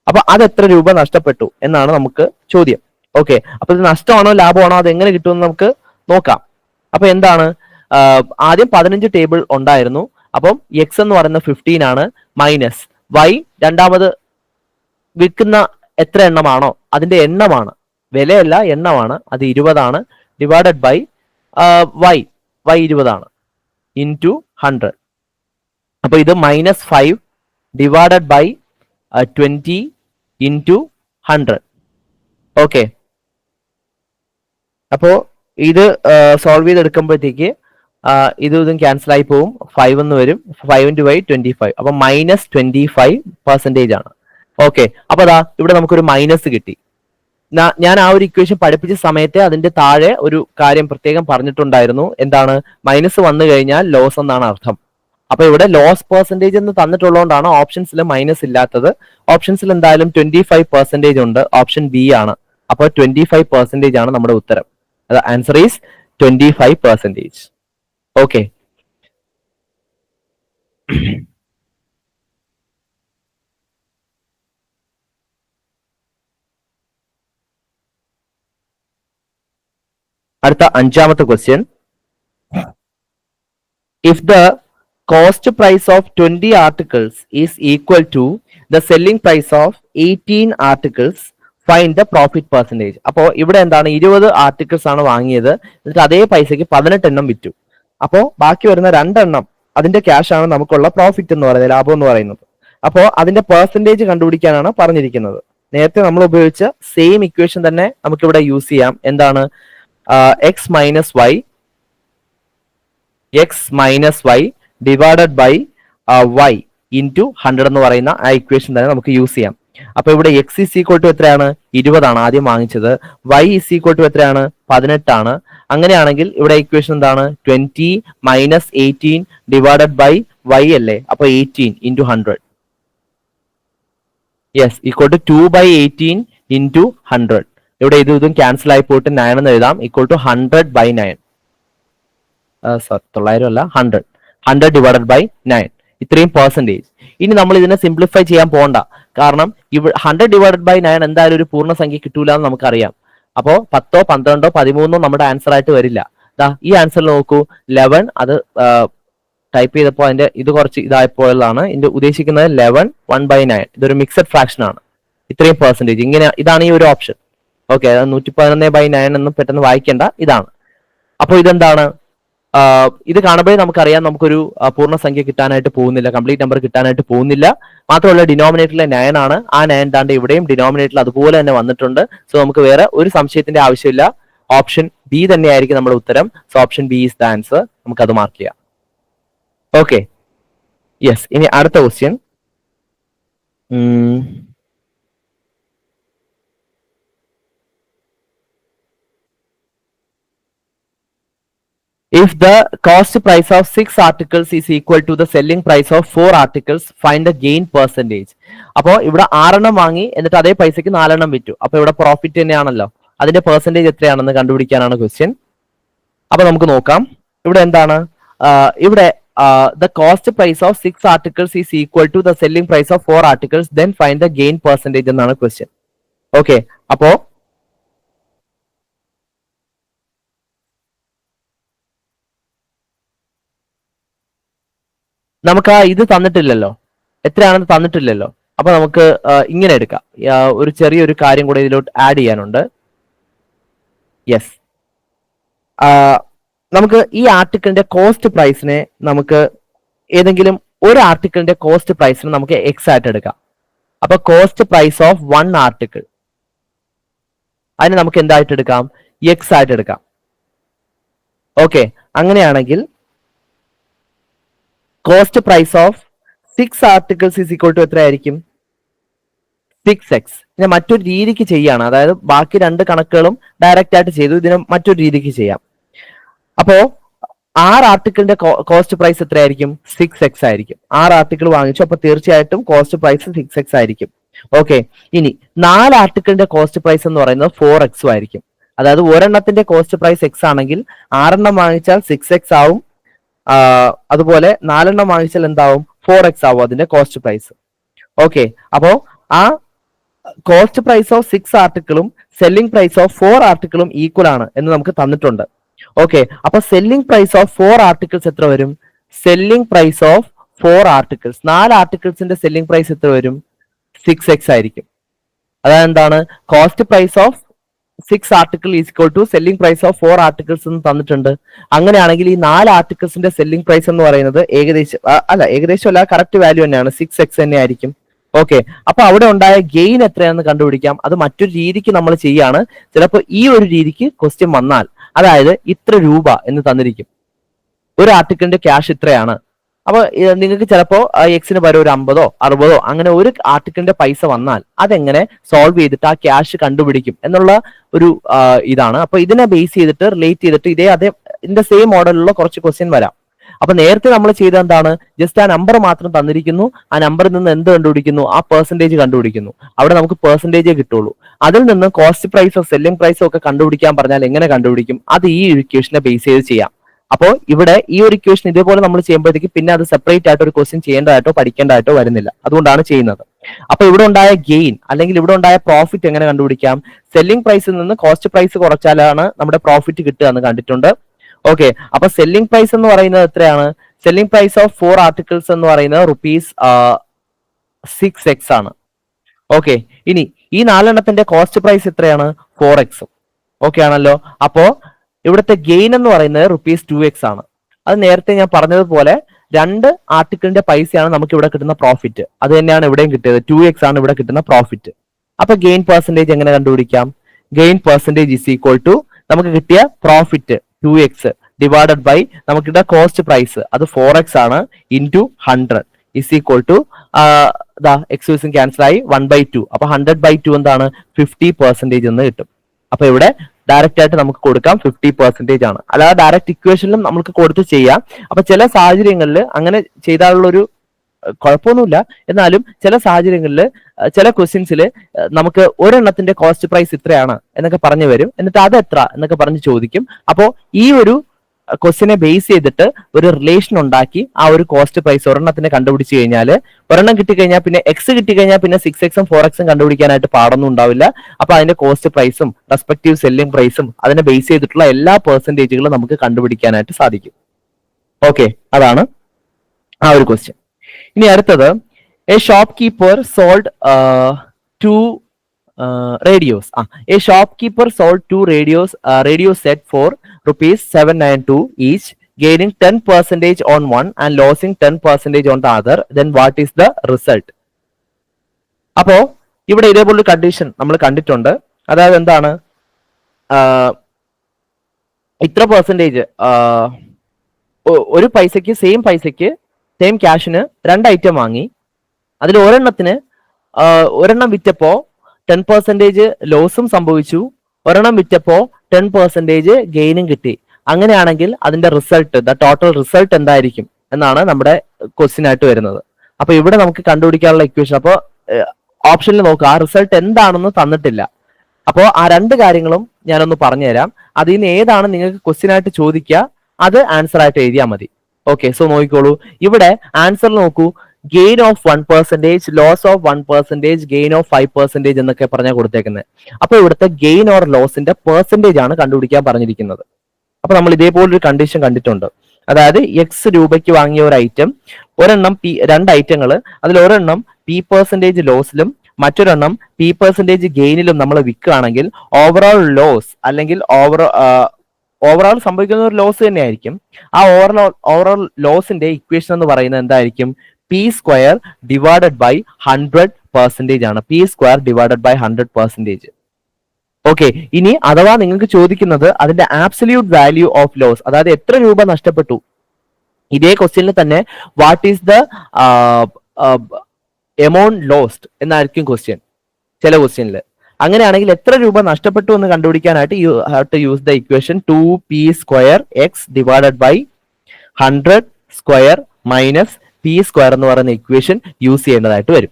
അപ്പൊ അത് എത്ര രൂപ നഷ്ടപ്പെട്ടു എന്നാണ് നമുക്ക് ചോദ്യം. ഓക്കെ, അപ്പൊ ഇത് നഷ്ടമാണോ ലാഭമാണോ അത് എങ്ങനെ കിട്ടുമെന്ന് നമുക്ക് നോക്കാം. അപ്പൊ എന്താണ്, ആദ്യം 15 ടേബിൾ ഉണ്ടായിരുന്നു. അപ്പം എക്സ് എന്ന് പറയുന്നത് 15 ആണ്, മൈനസ് വൈ രണ്ടാമത് വിൽക്കുന്ന എത്ര എണ്ണമാണോ അതിന്റെ എണ്ണമാണ്, വിലയല്ല എണ്ണമാണ്, അത് 20 ആണ്, ഡിവൈഡഡ് ബൈ വൈ 20 ആണ്, ഇൻറ്റു 100. അപ്പൊ ഇത് -5 ഡിവൈഡഡ് ബൈ 20 ഇൻറ്റു 100. ഓക്കെ, അപ്പോ ഇത് സോൾവ് ചെയ്തെടുക്കുമ്പോഴത്തേക്ക് ഇതും ക്യാൻസൽ ആയി പോവും, 5 എന്ന് വരും, 5 × 25, അപ്പൊ -25% ആണ്. ഓക്കെ, അപ്പൊ അതാ ഇവിടെ നമുക്കൊരു മൈനസ് കിട്ടി. ഞാൻ ആ ഒരു ഇക്വേഷൻ പഠിപ്പിച്ച സമയത്തെ അതിന്റെ താഴെ ഒരു കാര്യം പ്രത്യേകം പറഞ്ഞിട്ടുണ്ടായിരുന്നു. എന്താണ്? മൈനസ് വന്നു കഴിഞ്ഞാൽ ലോസ് എന്നാണ് അർത്ഥം. അപ്പൊ ഇവിടെ ലോസ് പെർസെന്റേജ് എന്ന് തന്നിട്ടുള്ളതുകൊണ്ടാണ് ഓപ്ഷൻസിൽ മൈനസ് ഇല്ലാത്തത്. ഓപ്ഷൻസിൽ എന്തായാലും 25% ഉണ്ട്, ഓപ്ഷൻ ബി ആണ്. അപ്പൊ 25% ആണ് നമ്മുടെ ഉത്തരം. Answer is 25%. ഓക്കെ, അടുത്ത 5ാമത്തെ question. If the cost price of 20 articles is equal to the selling price of 18 articles, find the profit percentage. അപ്പോ ഇവിടെ എന്താണ്, 20 ആർട്ടിക്കിൾസ് ആണ് വാങ്ങിയത്, എന്നിട്ട് അതേ പൈസക്ക് 18 എണ്ണം വിറ്റു. അപ്പോ ബാക്കി വരുന്ന 2 എണ്ണം അതിന്റെ ക്യാഷ് ആണ് നമുക്കുള്ള പ്രോഫിറ്റ് എന്ന് പറയുന്നത്, ലാഭം എന്ന് പറയുന്നത്. അപ്പോ അതിന്റെ പെർസെന്റേജ് കണ്ടുപിടിക്കാനാണ് പറഞ്ഞിരിക്കുന്നത്. നേരത്തെ നമ്മൾ ഉപയോഗിച്ച സെയിം ഇക്വേഷൻ തന്നെ നമുക്കിവിടെ യൂസ് ചെയ്യാം. എന്താണ്? X minus Y divided by Y into 100 എന്ന് പറയുന്ന ആ ഇക്വേഷൻ തന്നെ നമുക്ക് യൂസ് ചെയ്യാം. അപ്പൊ ഇവിടെ എക്സ് ഇസ് ഈക്വൽ ടു എത്രയാണ്? 20 ആണ് ആദ്യം വാങ്ങിച്ചത്. വൈ ഇസ് ഈക്വൽ ടു എത്രയാണ്? 18 ആണ്. അങ്ങനെയാണെങ്കിൽ ഇവിടെ ഇക്വേഷൻ എന്താണ്? 20 മൈനസ് 18 ഡിവൈഡഡ് ബൈ വൈ അല്ലേ? അപ്പൊ 18 into 100. Yes, equal to 2/18 into 100. ഇവിടെ ഇതും ക്യാൻസൽ ആയി പോയിട്ട് 9 എന്ന് എഴുതാം, ഈക്വൽ ടു 100/9. സോറി, 900 അല്ല, 100 ഡിവൈഡഡ് ബൈ 9. ഇത്രയും പെർസെന്റേജ്. ഇനി നമ്മൾ ഇതിനെ സിംപ്ലിഫൈ ചെയ്യാൻ പോകണ്ട, കാരണം ഇവിടെ 100 ഡിവൈഡഡ് ബൈ 9 എന്തായാലും ഒരു പൂർണ്ണസംഖ്യ കിട്ടൂല എന്ന് നമുക്കറിയാം. അപ്പോ 10, 12, 13 നമ്മുടെ ആൻസർ ആയിട്ട് വരില്ല. ഈ ആൻസറിൽ നോക്കൂ, 11 അത് ടൈപ്പ് ചെയ്തപ്പോൾ അതിന്റെ ഇത് കുറച്ച് ഇതായപ്പോഴാണ് ഇതിന്റെ ഉദ്ദേശിക്കുന്നത് 11 1/9. ഇതൊരു മിക്സഡ് ഫ്രാക്ഷൻ ആണ്. ഇത്രയും പെർസെന്റേജ് ഇങ്ങനെ, ഇതാണ് ഈ ഒരു ഓപ്ഷൻ. ഓക്കെ, 111/9 എന്നും പെട്ടെന്ന് വായിക്കേണ്ട, ഇതാണ്. അപ്പൊ ഇതെന്താണ്? ഇത് കാണുമ്പോഴേ നമുക്കറിയാം നമുക്കൊരു പൂർണ്ണസംഖ്യ കിട്ടാനായിട്ട് പോകുന്നില്ല, കംപ്ലീറ്റ് നമ്പർ കിട്ടാനായിട്ട് പോകുന്നില്ല. മാത്രമല്ല ഡിനോമിനേറ്ററിലെ 9 ആണ്. ആ 9 താണ്ട് ഇവിടെയും ഡിനോമിനേറ്ററിൽ അതുപോലെ തന്നെ വന്നിട്ടുണ്ട്. സോ നമുക്ക് വേറെ ഒരു സംശയത്തിന്റെ ആവശ്യമില്ല, ഓപ്ഷൻ ബി തന്നെയായിരിക്കും നമ്മുടെ ഉത്തരം. So option B is the answer. നമുക്കത് മാർക്ക് ചെയ്യാം. Okay, yes. ഇനി അടുത്ത question. If the cost price of 6 articles is equal to the selling price of 4 articles, find the gain percentage. അപ്പോ ഇവിടെ 6 എണ്ണം വാങ്ങി എന്നിട്ട് അതേ പൈസക്ക് 4 എണ്ണം വിറ്റു. അപ്പൊ ഇവിടെ പ്രോഫിറ്റ് തന്നെയാണല്ലോ. അതിന്റെ പെർസെന്റേജ് എത്രയാണെന്ന് കണ്ടുപിടിക്കാനാണ് ക്വസ്റ്റ്യൻ. അപ്പൊ നമുക്ക് നോക്കാം. ഇവിടെ എന്താണ്? ഇവിടെ the cost price of 6 articles is equal to the selling price of 4 articles, then find the gain percentage എന്നാണ് ക്വസ്റ്റ്യൻ. ഓക്കെ, അപ്പോ നമുക്ക് ഇത് തന്നിട്ടില്ലല്ലോ, എത്രയാണെന്ന് തന്നിട്ടില്ലല്ലോ. അപ്പൊ നമുക്ക് ഇങ്ങനെ എടുക്കാം. ഒരു ചെറിയൊരു കാര്യം കൂടെ ഇതിലോട്ട് ആഡ് ചെയ്യാനുണ്ട്. യെസ്, നമുക്ക് ഈ ആർട്ടിക്കിളിന്റെ കോസ്റ്റ് പ്രൈസിനെ നമുക്ക് ഏതെങ്കിലും ഒരു ആർട്ടിക്കിളിന്റെ കോസ്റ്റ് പ്രൈസിന് നമുക്ക് എക്സ് ആയിട്ട് എടുക്കാം. അപ്പൊ കോസ്റ്റ് പ്രൈസ് ഓഫ് 1 ആർട്ടിക്കിൾ, അതിന് നമുക്ക് എന്തായിട്ട് എടുക്കാം? എക്സ് ആയിട്ട് എടുക്കാം. ഓക്കെ, അങ്ങനെയാണെങ്കിൽ cost price of 6 articles is equal to എത്രയായിരിക്കും? 6x. ഞാൻ മറ്റൊരു രീതിക്ക് ചെയ്യാണ്, അതായത് ബാക്കി 2 കണക്കുകളും ഡയറക്റ്റ് ആയിട്ട് ചെയ്തു, ഇതിനെ മറ്റൊരു രീതിക്ക് ചെയ്യാം. അപ്പോ 6 ആർട്ടിക്കിളിന്റെ കോസ്റ്റ് പ്രൈസ് എത്രയായിരിക്കും? 6x ആയിരിക്കും. 6 ആർട്ടിക്കിൾ വാങ്ങിച്ചു, അപ്പൊ തീർച്ചയായിട്ടും കോസ്റ്റ് പ്രൈസ് 6x ആയിരിക്കും. ഓക്കെ, ഇനി 4 ആർട്ടിക്കിളിന്റെ കോസ്റ്റ് പ്രൈസ് എന്ന് പറയുന്നത് 4x ആയിരിക്കും. അതായത് ഒരെണ്ണത്തിന്റെ കോസ്റ്റ് പ്രൈസ് x ആണെങ്കിൽ 6 എണ്ണം വാങ്ങിച്ചാൽ 6x ആവും. അതുപോലെ 4 എണ്ണം വാങ്ങിച്ചാൽ എന്താവും? 4x ആവും അതിന്റെ കോസ്റ്റ് പ്രൈസ്. ഓക്കെ, അപ്പോ ആ കോസ്റ്റ് പ്രൈസ് ഓഫ് 6 ആർട്ടിക്കിളും സെല്ലിംഗ് പ്രൈസ് ഓഫ് 4 ആർട്ടിക്കിളും ഈക്വൽ ആണ് എന്ന് നമുക്ക് തന്നിട്ടുണ്ട്. ഓക്കെ, അപ്പൊ സെല്ലിംഗ് പ്രൈസ് ഓഫ് 4 ആർട്ടിക്കിൾസ് എത്ര വരും? സെല്ലിംഗ് പ്രൈസ് ഓഫ് 4 ആർട്ടിക്കിൾസ്, 4 ആർട്ടിക്കിൾസിന്റെ സെല്ലിംഗ് പ്രൈസ് എത്ര വരും? 6x ആയിരിക്കും. അതായത് എന്താണ്? Cost price of 6 article is equal to selling price of 4 articles എന്ന് തന്നിട്ടുണ്ട്. അങ്ങനെയാണെങ്കിൽ ഈ 4 ആർട്ടിക്കിൾസിന്റെ സെല്ലിംഗ് പ്രൈസ് എന്ന് പറയുന്നത് ഏകദേശം അല്ല, കറക്റ്റ് വാല്യൂ തന്നെയാണ്, 6x തന്നെ ആയിരിക്കും. ഓക്കെ, അപ്പൊ അവിടെ ഉണ്ടായ ഗെയിൻ എത്രയാണെന്ന് കണ്ടുപിടിക്കാം. അത് മറ്റൊരു രീതിക്ക് നമ്മൾ ചെയ്യാണ്. ചിലപ്പോൾ ഈ ഒരു രീതിക്ക് ക്വസ്റ്റ്യൻ വന്നാൽ, അതായത് ഇത്ര രൂപ എന്ന് തന്നിരിക്കും, ഒരു ആർട്ടിക്കിളിന്റെ ക്യാഷ് ഇത്രയാണ്. അപ്പൊ നിങ്ങൾക്ക് ചിലപ്പോ എക്സിന് പകരം ഒരു 50ഓ 60ഓ അങ്ങനെ ഒരു ആർട്ടിക്കിളിന്റെ പൈസ വന്നാൽ അതെങ്ങനെ സോൾവ് ചെയ്തിട്ട് ആ ക്യാഷ് കണ്ടുപിടിക്കും എന്നുള്ള ഒരു ഇതാണ്. അപ്പൊ ഇതിനെ ബേസ് ചെയ്തിട്ട് റിലേറ്റ് ചെയ്തിട്ട് ഇതിന്റെ സെയിം മോഡലിലുള്ള കുറച്ച് ക്വസ്റ്റ്യൻ വരാം. അപ്പൊ നേരത്തെ നമ്മൾ ചെയ്ത എന്താണ്? ജസ്റ്റ് ആ നമ്പർ മാത്രം തന്നിരിക്കുന്നു, ആ നമ്പറിൽ നിന്ന് എന്ത് കണ്ടുപിടിക്കുന്നു? ആ പെർസെന്റേജ് കണ്ടുപിടിക്കുന്നു. അവിടെ നമുക്ക് പെർസെന്റേജേ കിട്ടുള്ളൂ. അതിൽ നിന്ന് കോസ്റ്റ് പ്രൈസോ സെല്ലിംഗ് പ്രൈസോ ഒക്കെ കണ്ടുപിടിക്കാൻ പറഞ്ഞാൽ എങ്ങനെ കണ്ടുപിടിക്കും? അത് ഈ ഇക്വേഷനെ ബേസ് ചെയ്ത് ചെയ്യാം. അപ്പോൾ ഇവിടെ ഈ ഒരു ഇക്വേഷൻ ഇതേപോലെ നമ്മൾ ചെയ്യുമ്പോഴത്തേക്ക് പിന്നെ അത് സെപ്പറേറ്റ് ആയിട്ട് ഒരു ക്വസ്റ്റ്യൻ ചെയ്യേണ്ടതായിട്ടോ പഠിക്കേണ്ടതായിട്ടോ വരുന്നില്ല. അതുകൊണ്ടാണ് ചെയ്യുന്നത്. അപ്പൊ ഇവിടെ ഉണ്ടായ ഗെയിൻ അല്ലെങ്കിൽ ഇവിടെ ഉണ്ടായ പ്രോഫിറ്റ് എങ്ങനെ കണ്ടുപിടിക്കാം? സെല്ലിംഗ് പ്രൈസിൽ നിന്ന് കോസ്റ്റ് പ്രൈസ് കുറച്ചാലാണ് നമ്മുടെ പ്രോഫിറ്റ് കിട്ടുക എന്ന് കണ്ടിട്ടുണ്ട്. ഓക്കെ, അപ്പൊ സെല്ലിംഗ് പ്രൈസ് എന്ന് പറയുന്നത് എത്രയാണ്? സെല്ലിംഗ് പ്രൈസ് ഓഫ് 4 ആർട്ടിക്കിൾസ് എന്ന് പറയുന്നത് ₹6x ആണ്. ഓക്കെ, ഇനി ഈ 4 എണ്ണത്തിന്റെ കോസ്റ്റ് പ്രൈസ് എത്രയാണ്? 4x. ഓക്കെ ആണല്ലോ. അപ്പോ ഇവിടുത്തെ ഗെയിൻ എന്ന് പറയുന്നത് ₹2x ആണ്. അത് നേരത്തെ ഞാൻ പറഞ്ഞതുപോലെ 2 ആർട്ടിക്കിളിന്റെ പൈസയാണ് നമുക്ക് ഇവിടെ കിട്ടുന്ന പ്രോഫിറ്റ്. അത് തന്നെയാണ് ഇവിടെയും കിട്ടിയത്, 2x ആണ് ഇവിടെ കിട്ടുന്ന പ്രോഫിറ്റ്. അപ്പൊ ഗെയിൻ പെർസെന്റേജ് എങ്ങനെ കണ്ടുപിടിക്കാം? Gain percentage is equal to നമുക്ക് കിട്ടിയ പ്രോഫിറ്റ് 2x ഡിവൈഡഡ് ബൈ നമുക്കിവിടെ കോസ്റ്റ് പ്രൈസ് അത് 4x ആണ് into 100 is equal to X cancel ആയി 1/2. അപ്പൊ 100/2 എന്താണ്? 50% എന്ന് കിട്ടും. അപ്പൊ ഇവിടെ ഡയറക്റ്റ് ആയിട്ട് നമുക്ക് കൊടുക്കാം 50% ആണ്. അല്ലാതെ ഡയറക്റ്റ് ഇക്വേഷനിലും നമുക്ക് കൊടുത്ത് ചെയ്യാം. അപ്പൊ ചില സാഹചര്യങ്ങളിൽ അങ്ങനെ ചെയ്താലുള്ളൊരു കുഴപ്പമൊന്നുമില്ല. എന്നാലും ചില സാഹചര്യങ്ങളിൽ ചില ക്വസ്റ്റ്യൻസിൽ നമുക്ക് ഒരെണ്ണത്തിന്റെ കോസ്റ്റ് പ്രൈസ് ഇത്രയാണ് എന്നൊക്കെ പറഞ്ഞു വരും, എന്നിട്ട് അത് എത്ര എന്നൊക്കെ പറഞ്ഞ് ചോദിക്കും. അപ്പോൾ ഈ ഒരു ക്വസ്റ്റ്യനെ ബേസ് ചെയ്തിട്ട് ഒരു റിലേഷൻ ഉണ്ടാക്കി ആ ഒരു കോസ്റ്റ് പ്രൈസ് ഒരെണ്ണത്തിന് കണ്ടുപിടിച്ച് കഴിഞ്ഞാൽ, ഒരെണ്ണം കിട്ടിക്കഴിഞ്ഞാൽ പിന്നെ എക്സ് കിട്ടിക്കഴിഞ്ഞാൽ പിന്നെ 6x 4x കണ്ടുപിടിക്കാനായിട്ട് പാടൊന്നും ഉണ്ടാവില്ല. അപ്പൊ അതിന്റെ കോസ്റ്റ് പ്രൈസും റെസ്പെക്റ്റീവ് സെല്ലിംഗ് പ്രൈസും അതിനെ ബേസ് ചെയ്തിട്ടുള്ള എല്ലാ പെർസെന്റേജുകളും നമുക്ക് കണ്ടുപിടിക്കാനായിട്ട് സാധിക്കും. ഓക്കെ, അതാണ് ആ ഒരു ക്വസ്റ്റ്യൻ. ഇനി അടുത്തത്, A shop keeper sold 2 radios. A shopkeeper sold 2 radio set for ₹792 each, gaining 10% on one and losing 10% on the other. Then what is the result? അപ്പോ ഇവിടെ ഇതേപോലൊരു കണ്ടീഷൻ നമ്മൾ കണ്ടിട്ടുണ്ട്. അതായത് എന്താണ്? ഇത്ര പെർസെന്റേജ് ഒരു പൈസക്ക് സെയിം ക്യാഷിന് 2 ഐറ്റം വാങ്ങി. അതിൽ ഒരെണ്ണം വിറ്റപ്പോ 10% ലോസും സംഭവിച്ചു, ഒരെണ്ണം വിറ്റപ്പോ 10% ഗെയിനും കിട്ടി. അങ്ങനെയാണെങ്കിൽ അതിന്റെ റിസൾട്ട്, ടോട്ടൽ റിസൾട്ട് എന്തായിരിക്കും എന്നാണ് നമ്മുടെ ക്വസ്റ്റ്യൻ ആയിട്ട് വരുന്നത്. അപ്പൊ ഇവിടെ നമുക്ക് കണ്ടുപിടിക്കാനുള്ള ഇക്വേഷൻ, അപ്പോ ഓപ്ഷനിൽ നോക്കുക, ആ റിസൾട്ട് എന്താണെന്ന് തന്നിട്ടില്ല. അപ്പോൾ ആ 2 കാര്യങ്ങളും ഞാനൊന്ന് പറഞ്ഞുതരാം. അതിൽ നിന്ന് ഏതാണ് നിങ്ങൾക്ക് ക്വസ്റ്റ്യൻ ആയിട്ട് ചോദിക്കുക അത് ആൻസർ ആയിട്ട് എഴുതിയാൽ മതി. ഓക്കെ, സോ നോക്കിക്കോളൂ, ഇവിടെ ആൻസർ നോക്കൂ, gain of 1%, loss of 1%, gain of 5% എന്നൊക്കെ പറഞ്ഞാൽ കൊടുത്തേക്കുന്നത്. അപ്പൊ ഇവിടുത്തെ ഗെയിൻ ഓർ ലോസിന്റെ പെർസെന്റേജ് ആണ് കണ്ടുപിടിക്കാൻ പറഞ്ഞിരിക്കുന്നത്. അപ്പൊ നമ്മൾ ഇതേപോലൊരു കണ്ടീഷൻ കണ്ടിട്ടുണ്ട്. അതായത് എക്സ് രൂപയ്ക്ക് വാങ്ങിയ ഒരു ഐറ്റം, ഒരെണ്ണം രണ്ട് ഐറ്റങ്ങൾ, അതിൽ ഒരെണ്ണം P% ലോസിലും മറ്റൊരെണ്ണം P% ഗെയിനിലും നമ്മൾ വിൽക്കുകയാണെങ്കിൽ ഓവറോൾ ലോസ് അല്ലെങ്കിൽ ഓവറോൾ സംഭവിക്കുന്ന ഒരു ലോസ് തന്നെയായിരിക്കും. ആ ഓവറോൾ ലോസിന്റെ ഇക്വേഷൻ എന്ന് പറയുന്നത് എന്തായിരിക്കും? P² ഡിവൈഡഡ് ബൈ 100% ആണ്. P² divided by 100%. ഓക്കെ, ഇനി അഥവാ നിങ്ങൾക്ക് ചോദിക്കുന്നത് അതിന്റെ ആബ്സല്യൂട്ട് വാല്യൂ ഓഫ് ലോസ്, അതായത് എത്ര രൂപ നഷ്ടപ്പെട്ടു. ഇതേ ക്വസ്റ്റ്യനിൽ തന്നെ what is the amount lost എന്നായിരിക്കും ക്വസ്റ്റ്യൻ ചില ക്വസ്റ്റ്യനിൽ. അങ്ങനെയാണെങ്കിൽ എത്ര രൂപ നഷ്ടപ്പെട്ടു എന്ന് കണ്ടുപിടിക്കാനായിട്ട് you have to use the equation 2P² x divided by 100² minus P² എന്ന് പറയുന്ന ഇക്വേഷൻ യൂസ് ചെയ്യേണ്ടതായിട്ട് വരും.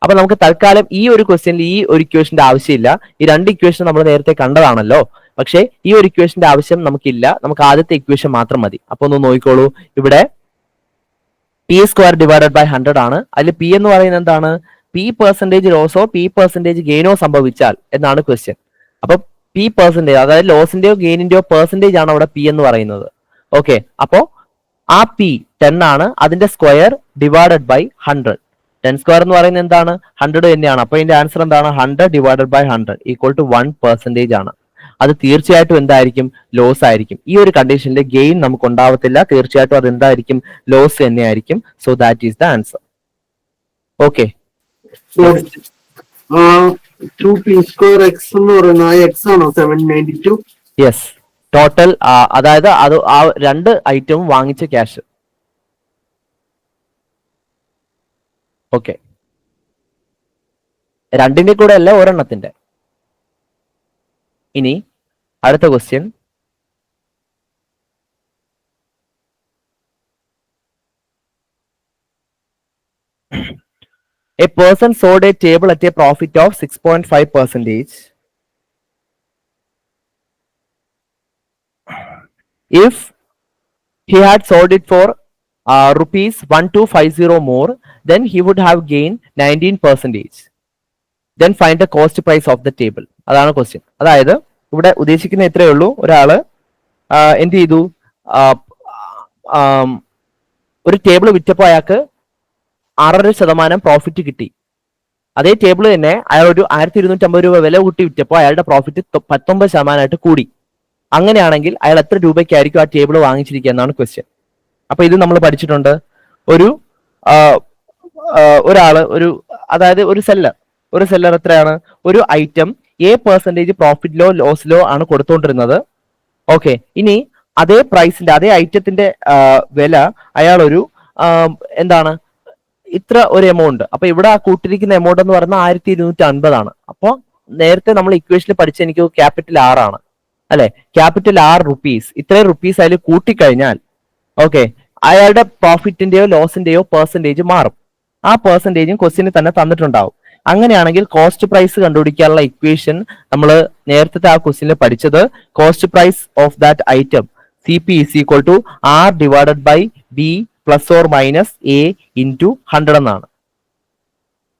അപ്പൊ നമുക്ക് തൽക്കാലം ഈ ഒരു ക്വസ്റ്റ്യനിൽ ഈ ഒരു ഇക്വേഷന്റെ ആവശ്യമില്ല. ഈ രണ്ട് ഇക്വേഷൻ നമ്മൾ നേരത്തെ കണ്ടതാണല്ലോ. പക്ഷേ ഈ ഒരു ഇക്വേഷന്റെ ആവശ്യം നമുക്കില്ല. നമുക്ക് ആദ്യത്തെ ഇക്വേഷൻ മാത്രം മതി. അപ്പൊ ഒന്ന് നോക്കിക്കോളൂ, ഇവിടെ P² ഡിവൈഡഡ് ബൈ 100 ആണ്. അതിൽ P എന്ന് പറയുന്നത് എന്താണ്? P% ലോസോ P% ഗെയിനോ സംഭവിച്ചാൽ എന്നാണ് ക്വസ്റ്റ്യൻ. അപ്പൊ P%, അതായത് ലോസിന്റെയോ ഗെയിനിന്റെയോ പെർസെന്റേജ് ആണ് അവിടെ P എന്ന് പറയുന്നത്. ഓക്കെ, അപ്പോ ആ P 10 ആണ്, അതിന്റെ സ്ക്വയർ ഡിവൈഡഡ് ബൈ 100. 10² എന്ന് പറയുന്നത് എന്താണ്? 100 തന്നെയാണ്. അപ്പൊ ഇതിന്റെ ആൻസർ എന്താണ്? 100 ഡിവൈഡഡ് ബൈ 100 ഈക്വൽ ടു 1% ആണ്. അത് തീർച്ചയായിട്ടും എന്തായിരിക്കും? ലോസ് ആയിരിക്കും. ഈ ഒരു കണ്ടീഷനിൽ ഗെയിൻ നമുക്ക് ഉണ്ടാവത്തില്ല. തീർച്ചയായിട്ടും അത് എന്തായിരിക്കും? ലോസ് തന്നെയായിരിക്കും. So that is the answer. Okay, 2P² x എന്ന് പറയുന്ന x ആണോ 792? യെസ്, ടോട്ടൽ, അതായത് അത് ആ രണ്ട് ഐറ്റവും വാങ്ങിച്ച ക്യാഷ്. ഓക്കെ, രണ്ടിന്റെ കൂടെ അല്ല, ഒരെണ്ണത്തിന്റെ. ഇനി അടുത്ത question, a person sold a table at a profit of 6.5%. If he had sold it for rupees 1250 more, then he would have gained 19%. Then find the cost price of the table. അതാണ് question. അതായത് ഇവിടെ ഉദ്ദേശിക്കുന്ന ഇത്രയേ ഉള്ളൂ, ഒരാള് എന്ത് ചെയ്തു, ഒരു ടേബിൾ വിറ്റപ്പോൾ അയാൾക്ക് 6.5% പ്രോഫിറ്റ് കിട്ടി. അതേ ടേബിൾ തന്നെ അയാൾ ഒരു 1250 രൂപ വില കൂട്ടി വിറ്റപ്പോൾ അയാളുടെ പ്രോഫിറ്റ് 19% കൂടി. അങ്ങനെയാണെങ്കിൽ അയാൾ എത്ര രൂപയ്ക്കായിരിക്കും ആ ടേബിൾ വാങ്ങിച്ചിരിക്കുക എന്നാണ് ക്വസ്റ്റ്യൻ. അപ്പൊ ഇത് നമ്മൾ പഠിച്ചിട്ടുണ്ട്. ഒരാള് അതായത് ഒരു സെല്ലർ എത്രയാണ്? ഒരു ഐറ്റം A% പ്രോഫിറ്റിലോ ലോസിലോ ആണ് കൊടുത്തോണ്ടിരുന്നത്. ഓക്കെ, ഇനി അതേ പ്രൈസിന്റെ അതേ ഐറ്റത്തിന്റെ വില അയാൾ ഒരു എന്താണ് ഇത്ര ഒരു എമൗണ്ട്. അപ്പൊ ഇവിടെ ആ കൂട്ടിരിക്കുന്ന എമൗണ്ട് എന്ന് പറയുന്നത് 1250 ആണ്. അപ്പൊ നേരത്തെ നമ്മൾ ഇക്വേഷനിൽ പഠിച്ച എനിക്ക് ക്യാപിറ്റൽ R ആണ് അല്ലെ, ക്യാപിറ്റൽ R റുപ്പീസ്. ഇത്രയും റുപ്പീസ് അതിൽ കൂട്ടിക്കഴിഞ്ഞാൽ ഓക്കെ, അയാളുടെ പ്രോഫിറ്റിന്റെയോ ലോസിന്റെയോ പെർസെന്റേജ് മാറും. ആ പെർസെന്റേജും ക്വസ്റ്റ്യനിൽ തന്നെ തന്നിട്ടുണ്ടാവും. അങ്ങനെയാണെങ്കിൽ കോസ്റ്റ് പ്രൈസ് കണ്ടുപിടിക്കാനുള്ള ഇക്വേഷൻ നമ്മൾ നേരത്തെ ആ ക്വസ്റ്റ്യനിൽ പഠിച്ചത് cost price of that item CP is equal to R divided by B plus or minus A into 100 എന്നാണ്.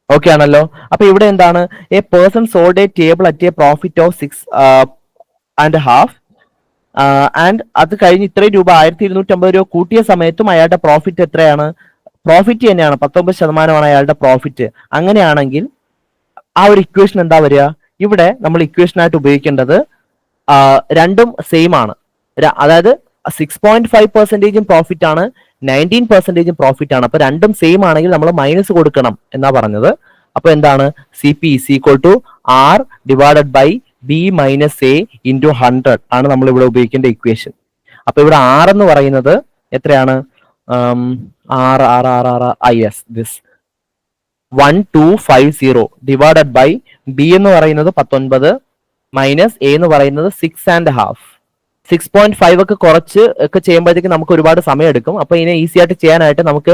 ഓക്കെ ആണല്ലോ. അപ്പൊ ഇവിടെ എന്താണ്? A person sold A table at A profit of 6.5 and അത് കഴിഞ്ഞ് ഇത്രയും രൂപ 1250 രൂപ കൂട്ടിയ സമയത്തും അയാളുടെ പ്രോഫിറ്റ് എത്രയാണ്? പ്രോഫിറ്റ് തന്നെയാണ്, 19% അയാളുടെ പ്രോഫിറ്റ്. അങ്ങനെയാണെങ്കിൽ ആ ഒരു ഇക്വേഷൻ എന്താ വരിക? ഇവിടെ നമ്മൾ ഇക്വേഷനായിട്ട് ഉപയോഗിക്കേണ്ടത് രണ്ടും സെയിം ആണ്. അതായത് 6.5% പ്രോഫിറ്റ് ആണ്, 19% പ്രോഫിറ്റ് ആണ്. അപ്പൊ രണ്ടും സെയിം ആണെങ്കിൽ നമ്മൾ മൈനസ് കൊടുക്കണം എന്നാ പറഞ്ഞത്. അപ്പൊ എന്താണ്? CP is equal to R divided by B minus A into 100 ആണ് നമ്മൾ ഇവിടെ ഉപയോഗിക്കേണ്ട ഇക്വേഷൻ. അപ്പൊ ഇവിടെ R എന്ന് പറയുന്നത് എത്രയാണ്? yes, this 1250 divided by B എന്ന് പറയുന്നത് 19 മൈനസ് A എന്ന് പറയുന്നത് 6.5. 6.5 ഒക്കെ കുറച്ച് ഒക്കെ ചെയ്യുമ്പോഴത്തേക്ക് നമുക്ക് ഒരുപാട് സമയം എടുക്കും. അപ്പൊ ഇതിനെ ഈസി ആയിട്ട് ചെയ്യാനായിട്ട് നമുക്ക്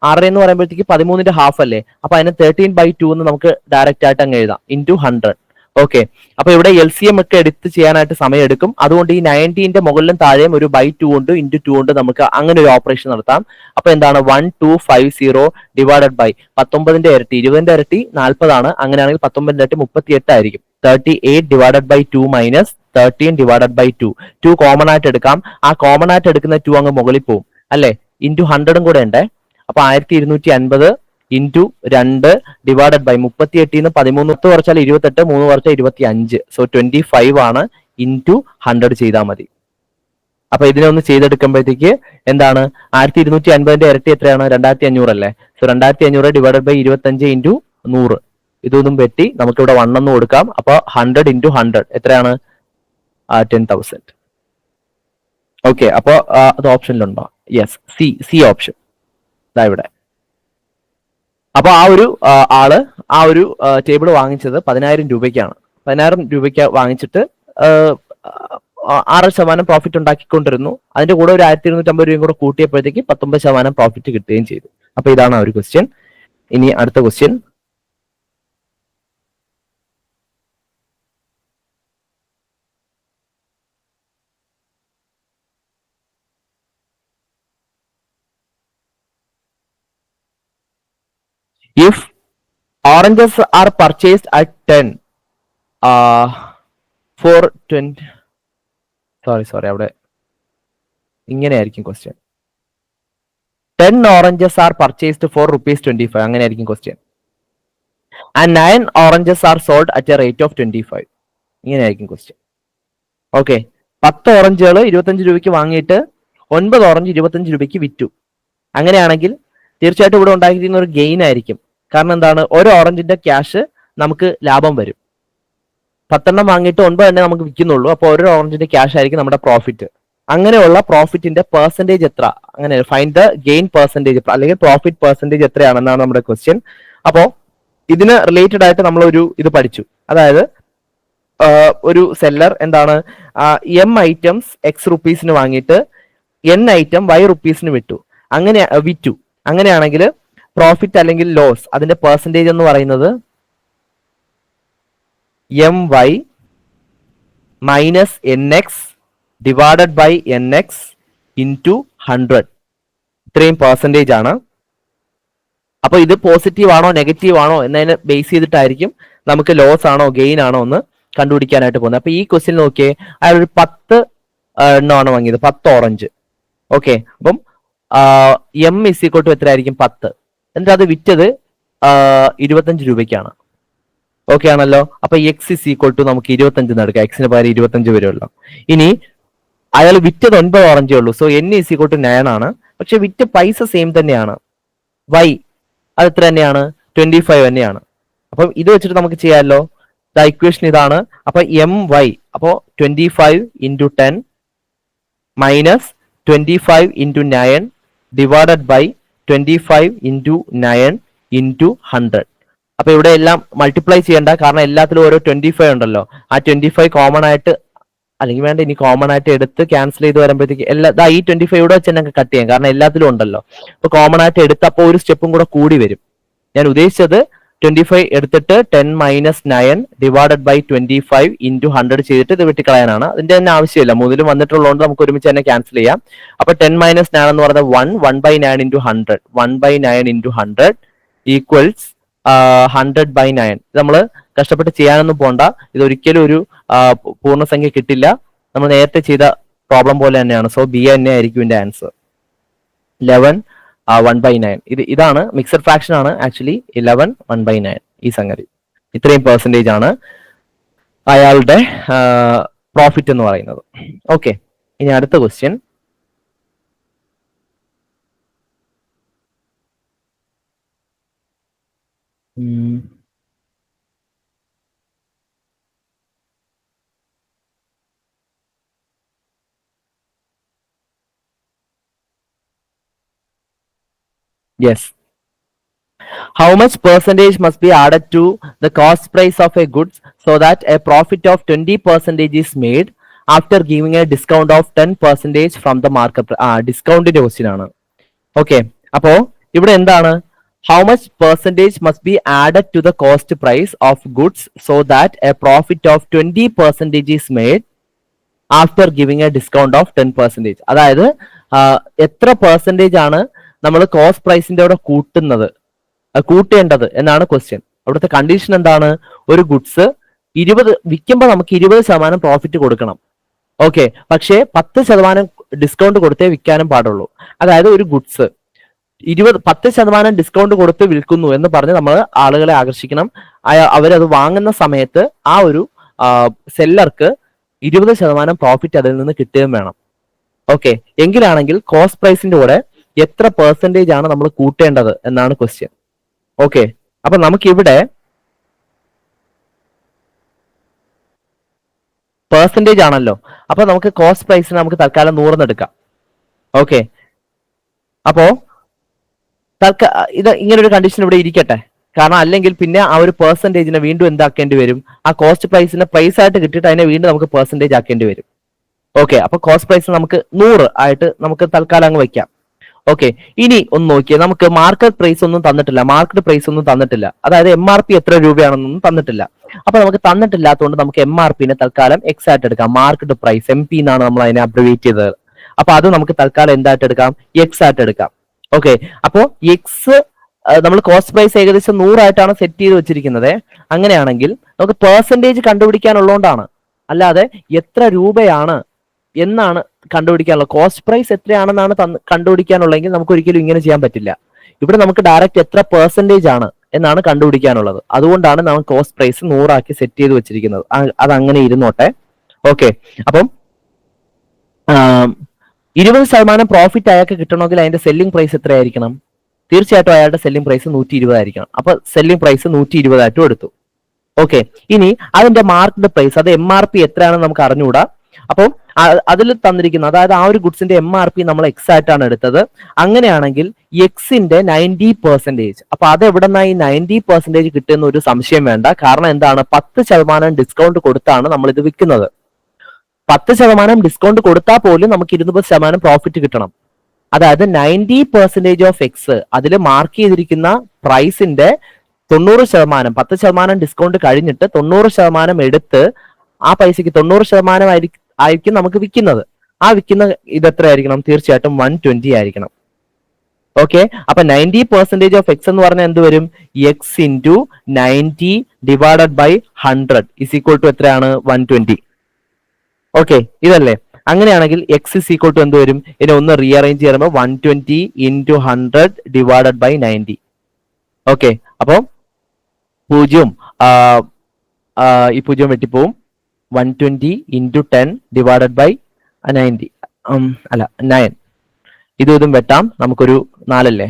6 എന്ന് പറയുമ്പോഴത്തേക്ക് 13.5 അല്ലേ, അപ്പൊ അതിനെ 13/2 എന്ന് നമുക്ക് ഡയറക്റ്റ് ആയിട്ട് അങ്ങ് എഴുതാം ഇൻറ്റു 100. ഓക്കെ, അപ്പൊ ഇവിടെ LCM ഒക്കെ എടുത്ത് ചെയ്യാനായിട്ട് സമയം എടുക്കും. അതുകൊണ്ട് ഈ 90ന്റെ മുകളിലും താഴെയും ഒരു ബൈ 2 കൊണ്ട് ഇൻറ്റു 2 കൊണ്ട് നമുക്ക് അങ്ങനെ ഒരു ഓപ്പറേഷൻ നടത്താം. അപ്പൊ എന്താണ് 1250 ഡിവൈഡഡ് ബൈ 19ന്റെ ഇരട്ടി 20ന്റെ ഇരട്ടി 40 ആണ്. അങ്ങനെയാണെങ്കിൽ 19ന്റെ ഇരട്ടി 38 ആയിരിക്കും. 38 divided by 2 minus 13 divided by 2 common ആയിട്ട് എടുക്കാം. ആ കോമൺ ആയിട്ട് എടുക്കുന്ന 2 അങ്ങ് മുകളിൽ പോകും അല്ലെ, ഇൻറ്റു 100 കൂടെ ഉണ്ട്. അപ്പൊ 1250 ഇൻറ്റു 2 ഡിവൈഡഡ് ബൈ 38 13 കുറച്ചാൽ 28 3 കുറച്ചാൽ 25. സോ 25 ആണ് ഇൻറ്റു 100 ചെയ്താൽ മതി. അപ്പൊ ഇതിനെ ഒന്ന് ചെയ്തെടുക്കുമ്പോഴത്തേക്ക് എന്താണ് 1250ന്റെ ഇരട്ടി എത്രയാണ് 2500 അല്ലേ. സോ 2500 ഡിവൈഡഡ് ബൈ 25 ഇൻറ്റു 100 ഇതൊന്നും വെട്ടി നമുക്ക് ഇവിടെ 1 എന്ന് കൊടുക്കാം. അപ്പൊ 100 ഇൻറ്റു 100 എത്രയാണ് 10,000. ഓക്കെ, അപ്പൊ അത് ഓപ്ഷനിലുണ്ടോ? യെസ്, സി ഓപ്ഷൻ ഇതാ ഇവിടെ. അപ്പൊ ആ ഒരു ആള് ആ ഒരു ടേബിൾ വാങ്ങിച്ചത് 10,000 രൂപയ്ക്കാണ്. 10,000 രൂപയ്ക്ക് വാങ്ങിച്ചിട്ട് 6% പ്രോഫിറ്റ് ഉണ്ടാക്കിക്കൊണ്ടിരുന്നു. അതിന്റെ കൂടെ ഒരു 1250 രൂപയും കൂടെ കൂട്ടിയപ്പോഴത്തേക്ക് 19% പ്രോഫിറ്റ് കിട്ടുകയും ചെയ്തു. അപ്പൊ ഇതാണ് ആ ഒരു ക്വസ്റ്റ്യൻ. ഇനി അടുത്ത question, if oranges are purchased at 10 for 20, sorry അവിടെ ഇങ്ങനെയായിരിക്കും question. 10 oranges are purchased for ₹25 അങ്ങനെയായിരിക്കും question. and 9 oranges are sold at a rate of 25 ഇങ്ങനെയായിരിക്കും ക്വസ്റ്റ്യൻ. ഓക്കെ, 10 ഓറഞ്ചുകൾ 25 രൂപയ്ക്ക് വാങ്ങിയിട്ട് 9 ഓറഞ്ച് 25 രൂപയ്ക്ക് വിറ്റു. അങ്ങനെയാണെങ്കിൽ തീർച്ചയായിട്ടും ഇവിടെ ഉണ്ടാക്കിയിരിക്കുന്ന ഒരു ഗെയിൻ ആയിരിക്കും. കാരണം എന്താണ്, ഒരു ഓറഞ്ചിന്റെ ക്യാഷ് നമുക്ക് ലാഭം വരും. 10 വാങ്ങിയിട്ട് 9 നമുക്ക് വിൽക്കുന്നുള്ളൂ. അപ്പോൾ ഒരു ഓറഞ്ചിന്റെ ക്യാഷ് ആയിരിക്കും നമ്മുടെ പ്രോഫിറ്റ്. അങ്ങനെയുള്ള പ്രോഫിറ്റിന്റെ പെർസെന്റേജ് എത്ര, അങ്ങനെ ഫൈൻഡ് ദ ഗെയിൻ പെർസെന്റേജ് അല്ലെങ്കിൽ പ്രോഫിറ്റ് പെർസെന്റേജ് എത്രയാണെന്നാണ് നമ്മുടെ ക്വസ്റ്റ്യൻ. അപ്പോ ഇതിന് റിലേറ്റഡ് ആയിട്ട് നമ്മൾ ഒരു ഇത് പഠിച്ചു. അതായത് ഒരു സെല്ലർ എന്താണ് M ഐറ്റംസ് X റുപ്പീസിന് വാങ്ങിയിട്ട് N ഐറ്റം Y റുപ്പീസിന് വിറ്റു. അങ്ങനെയാണെങ്കിൽ പ്രോഫിറ്റ് അല്ലെങ്കിൽ ലോസ് അതിന്റെ പെർസെന്റേജ് എന്ന് പറയുന്നത് MY minus NX divided by NX into 100. ഇത്രയും പെർസെന്റേജ് ആണ്. അപ്പൊ ഇത് പോസിറ്റീവ് ആണോ നെഗറ്റീവ് ആണോ എന്നതിനെ ബേസ് ചെയ്തിട്ടായിരിക്കും നമുക്ക് ലോസ് ആണോ ഗെയിൻ ആണോ എന്ന് കണ്ടുപിടിക്കാനായിട്ട് പോകുന്നത്. അപ്പൊ ഈ ക്വസ്റ്റ്യൻ നോക്കിയേ, അയാൾ ഒരു 10 എണ്ണമാണ് വാങ്ങിയത്, 10 ഓറഞ്ച്. ഓക്കെ, അപ്പം M = എത്ര ആയിരിക്കും 10. എന്നിട്ട് അത് വിറ്റത് 25 രൂപയ്ക്കാണ്. ഓക്കെ ആണല്ലോ. അപ്പൊ X = നമുക്ക് 25 എടുക്കാം. Xന് പകരം 25 വരുമല്ലോ. ഇനി അയാൾ വിറ്റത് 9 ഓറഞ്ചേ ഉള്ളൂ. സോ N = 9 ആണ്. പക്ഷെ വിറ്റ പൈസ സെയിം തന്നെയാണ്. Y അത് എത്ര തന്നെയാണ് 25 തന്നെയാണ്. അപ്പം ഇത് വെച്ചിട്ട് നമുക്ക് ചെയ്യാമല്ലോ. ഇക്വേഷൻ ഇതാണ്. അപ്പൊ MY അപ്പോ 25 × 10 മൈനസ് 25 × 9 ഡിവൈഡഡ് ബൈ 25 × 9 × 100. അപ്പൊ ഇവിടെ എല്ലാം മൾട്ടിപ്ലൈ ചെയ്യേണ്ട, കാരണം എല്ലാത്തിലും ഓരോ 25 ഉണ്ടല്ലോ. ആ 25 കോമൺ ആയിട്ട്, അല്ലെങ്കിൽ വേണ്ട, ഇനി കോമൺ ആയിട്ട് എടുത്ത് ക്യാൻസൽ ചെയ്ത് വരുമ്പോഴത്തേക്ക് ഈ 25 ഇവിടെ വെച്ച് തന്നെ കട്ട് ചെയ്യാം, കാരണം എല്ലാത്തിലും ഉണ്ടല്ലോ. അപ്പൊ കോമൺ ആയിട്ട് എടുത്തപ്പോൾ ഒരു സ്റ്റെപ്പും കൂടെ കൂടി വരും. ഞാൻ ഉദ്ദേശിച്ചത് 25 എടുത്തിട്ട് 10 - 9 ഡിവൈഡഡ് ബൈ 25 × 100 ചെയ്തിട്ട് ഇത് വെട്ടിക്കളയാനാണ്. അതിന്റെ തന്നെ ആവശ്യമില്ല, മൂന്നിലും വന്നിട്ടുള്ളതുകൊണ്ട് നമുക്ക് ഒരുമിച്ച് തന്നെ ക്യാൻസൽ ചെയ്യാം. അപ്പൊ 10 - 9 എന്ന് പറയുന്നത് 1/9 × 100 1/9 × 100 ഈക്വൽസ് 100/9. നമ്മൾ കഷ്ടപ്പെട്ട് ചെയ്യാനൊന്നും പോണ്ട. ഇതൊരിക്കലും ഒരു പൂർണ്ണസംഖ്യ കിട്ടില്ല. നമ്മൾ നേരത്തെ ചെയ്ത പ്രോബ്ലം പോലെ തന്നെയാണ്. സോ B തന്നെ ആയിരിക്കും ഇതിന്റെ ആൻസർ. 11 1/9. ഇതാണ് മിക്സഡ് ഫ്രാക്ഷൻ ആണ് ആക്ച്വലി. 11 1/9 ഈ സംഗതി. ഇത്രയും പെർസെന്റേജ് ആണ് അയാളുടെ പ്രോഫിറ്റ് എന്ന് പറയുന്നത്. ഓക്കെ, ഇനി അടുത്ത question. Yes. How much percentage must be added to the cost price of a goods so that a profit of 20% is made after giving a discount of 10% from the market? Discount question ആണ്. Okay, അപ്പോ ഇവിടെ എന്താണ് how much percentage must be added to the cost price of goods so that a profit of 20% is made after giving a discount of 10%? അതായത് എത്ര percentage ആണ് നമ്മൾ cost പ്രൈസിന്റെ കൂടെ കൂട്ടേണ്ടത് എന്നാണ് ക്വസ്റ്റ്യൻ. അവിടുത്തെ കണ്ടീഷൻ എന്താണ്? ഒരു ഗുഡ്സ് 20 വിൽക്കുമ്പോൾ നമുക്ക് 20% പ്രോഫിറ്റ് കൊടുക്കണം. ഓക്കെ, പക്ഷേ 10% ഡിസ്കൗണ്ട് കൊടുത്തേ വിൽക്കാനും പാടുള്ളൂ. അതായത് ഒരു ഗുഡ്സ് 10% ഡിസ്കൗണ്ട് കൊടുത്ത് വിൽക്കുന്നു എന്ന് പറഞ്ഞ് നമ്മൾ ആളുകളെ ആകർഷിക്കണം. അവരത് വാങ്ങുന്ന സമയത്ത് ആ ഒരു സെല്ലർക്ക് 20% പ്രോഫിറ്റ് അതിൽ നിന്ന് കിട്ടുകയും വേണം. ഓക്കെ, എങ്കിലാണെങ്കിൽ കോസ്റ്റ് പ്രൈസിന്റെ കൂടെ എത്ര പെർസെൻറ്റേജ് ആണ് നമ്മൾ കൂട്ടേണ്ടത് എന്നാണ് ക്വസ്റ്റ്യൻ. ഓക്കെ, അപ്പൊ നമുക്കിവിടെ പെർസെൻറ്റേജ് ആണല്ലോ, അപ്പൊ നമുക്ക് കോസ്റ്റ് പ്രൈസിന് നമുക്ക് തൽക്കാലം 100 എടുക്കാം. ഓക്കെ, അപ്പോ ഇത് ഇങ്ങനെ ഒരു കണ്ടീഷൻ ഇവിടെ ഇരിക്കട്ടെ. കാരണം അല്ലെങ്കിൽ പിന്നെ ആ ഒരു പെർസെൻറ്റേജിനെ വീണ്ടും എന്താക്കേണ്ടി വരും? ആ കോസ്റ്റ് പ്രൈസിനെ പ്രൈസ് ആയിട്ട് കിട്ടിയിട്ട് അതിനെ വീണ്ടും നമുക്ക് പെർസെൻറ്റേജ് ആക്കേണ്ടി വരും. ഓക്കെ, അപ്പൊ കോസ്റ്റ് പ്രൈസ് നമുക്ക് 100 ആയിട്ട് നമുക്ക് തൽക്കാലം അങ്ങ് വയ്ക്കാം. ഓക്കെ, ഇനി ഒന്ന് നോക്കിയേ, നമുക്ക് മാർക്കറ്റ് പ്രൈസ് ഒന്നും തന്നിട്ടില്ല. അതായത് MRP എത്ര രൂപയാണെന്നൊന്നും തന്നിട്ടില്ല. അപ്പൊ നമുക്ക് തന്നിട്ടില്ലാത്തതുകൊണ്ട് നമുക്ക് MRP തൽക്കാലം എക്സ് ആയിട്ട് എടുക്കാം. മാർക്കറ്റ് പ്രൈസ് MP എന്നാണ് നമ്മൾ അതിനെ അബ്രിവേറ്റ് ചെയ്തത്. അപ്പൊ അത് നമുക്ക് തൽക്കാലം എന്തായിട്ട് എടുക്കാം? എക്സ് ആയിട്ട് എടുക്കാം. ഓക്കെ, അപ്പോ എക്സ് നമ്മൾ കോസ്റ്റ് പ്രൈസ് ഏകദേശം 100 ആയിട്ടാണ് സെറ്റ് ചെയ്ത് വെച്ചിരിക്കുന്നത്. അങ്ങനെയാണെങ്കിൽ നമുക്ക് പെർസെൻറ്റേജ് കണ്ടുപിടിക്കാനുള്ളതുകൊണ്ടാണ്, അല്ലാതെ എത്ര രൂപയാണ് എന്നാണ് കണ്ടുപിടിക്കാനുള്ളത്. കോസ്റ്റ് പ്രൈസ് എത്രയാണെന്നാണ് കണ്ടുപിടിക്കാനുള്ളതെങ്കിൽ നമുക്ക് ഒരിക്കലും ഇങ്ങനെ ചെയ്യാൻ പറ്റില്ല. ഇവിടെ നമുക്ക് ഡയറക്റ്റ് എത്ര പെർസെൻറ്റേജ് ആണ് എന്നാണ് കണ്ടുപിടിക്കാനുള്ളത്. അതുകൊണ്ടാണ് നമ്മൾ കോസ്റ്റ് പ്രൈസ് 100 ആക്കി സെറ്റ് ചെയ്ത് വെച്ചിരിക്കുന്നത്. അത് അങ്ങനെ ഇരുന്നോട്ടെ. ഓക്കെ, അപ്പം 20% പ്രോഫിറ്റ് അയാൾക്ക് കിട്ടണമെങ്കിൽ അതിന്റെ സെല്ലിംഗ് പ്രൈസ് എത്രയായിരിക്കണം? തീർച്ചയായിട്ടും അയാളുടെ സെല്ലിംഗ് പ്രൈസ് 120 ആയിരിക്കണം. അപ്പൊ സെല്ലിംഗ് പ്രൈസ് 120 ആയിട്ടും എടുത്തു. ഓക്കെ, ഇനി അതിന്റെ മാർക്കറ്റ് പ്രൈസ്, അത് MRP എത്രയാണെന്ന് നമുക്ക് അറിഞ്ഞുകൂടാ. അപ്പം അതിൽ തന്നിരിക്കുന്ന, അതായത് ആ ഒരു ഗുഡ്സിന്റെ MRP നമ്മൾ എക്സ് ആയിട്ടാണ് എടുത്തത്. അങ്ങനെയാണെങ്കിൽ എക്സിന്റെ 90%, അപ്പൊ അത് എവിടെന്നാ ഈ 90% കിട്ടുന്ന ഒരു സംശയം വേണ്ട. കാരണം എന്താണ്? 10% ഡിസ്കൗണ്ട് കൊടുത്താണ് നമ്മൾ ഇത് വിൽക്കുന്നത്. 10% ഡിസ്കൗണ്ട് കൊടുത്താൽ പോലും നമുക്ക് 20% പ്രോഫിറ്റ് കിട്ടണം. അതായത് 90% ഓഫ് എക്സ്, അതിൽ മാർക്ക് ചെയ്തിരിക്കുന്ന പ്രൈസിന്റെ 90%, 10% ഡിസ്കൗണ്ട് കഴിഞ്ഞിട്ട് 90% എടുത്ത് ആ പൈസക്ക് 90% ആയിരിക്കും നമുക്ക് വിൽക്കുന്നത്. ആ വിൽക്കുന്ന ഇത് എത്രയായിരിക്കണം? തീർച്ചയായിട്ടും 120 ആയിരിക്കണം. ഓക്കെ, അപ്പൊ 90% ഓഫ് എക്സ് എന്ന് പറഞ്ഞാൽ എന്ത് വരും? X into 90 divided by 100 is equal to എത്രയാണ്? 120. ഓക്കെ, ഇതല്ലേ? അങ്ങനെയാണെങ്കിൽ എക്സ് ഇസ് ഈക്വൽ ടു എന്ത് വരും? ഇനി ഒന്ന് റീഅറേഞ്ച് ചെയ്യുമ്പോൾ 120 ഇൻറ്റു 100 ഡിവൈഡഡ് ബൈ 90. ഓക്കെ, അപ്പോൾ 0 ഈ 0 വെട്ടിപ്പോവും. 120 ഇൻറ്റു 10 ഡിവൈഡഡ് ബൈ 90 അല്ല 9. ഇതും വെട്ടാം. നമുക്കൊരു 4 അല്ലേ?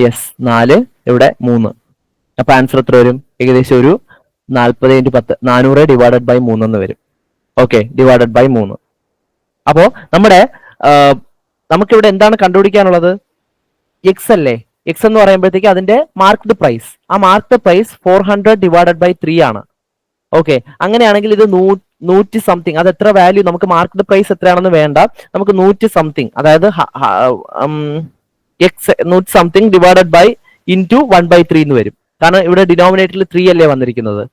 യെസ്, 4 ഇവിടെ 3. അപ്പൊ ആൻസർ എത്ര വരും? ഏകദേശം ഒരു 40 × 10 400 ഡിവൈഡഡ് ബൈ 3 എന്ന് വരും. Okay, divided by 3. അപ്പോ നമുക്കിവിടെ എന്താണ് കണ്ടുപിടിക്കാനുള്ളത്? എക്സ് അല്ലേ? എക്സ് എന്ന് പറയുമ്പോഴത്തേക്ക് അതിന്റെ മാർക്കറ്റ് പ്രൈസ്, ആ മാർക്കറ്റ് പ്രൈസ് 400 ഡിവൈഡഡ് ബൈ 3 ആണ്. ഓക്കെ, അങ്ങനെയാണെങ്കിൽ ഇത് 100 സംതിങ്, അത് എത്ര വാല്യൂ? നമുക്ക് മാർക്കറ്റ് പ്രൈസ് എത്രയാണെന്ന് വേണ്ട, നമുക്ക് 100 സംതിങ്, അതായത് X 100 something divided by into 1/3 എന്ന് വരും. കാരണം ഇവിടെ ഡിനോമിനേറ്ററിൽ 3 അല്ലേ വന്നിരിക്കുന്നത്.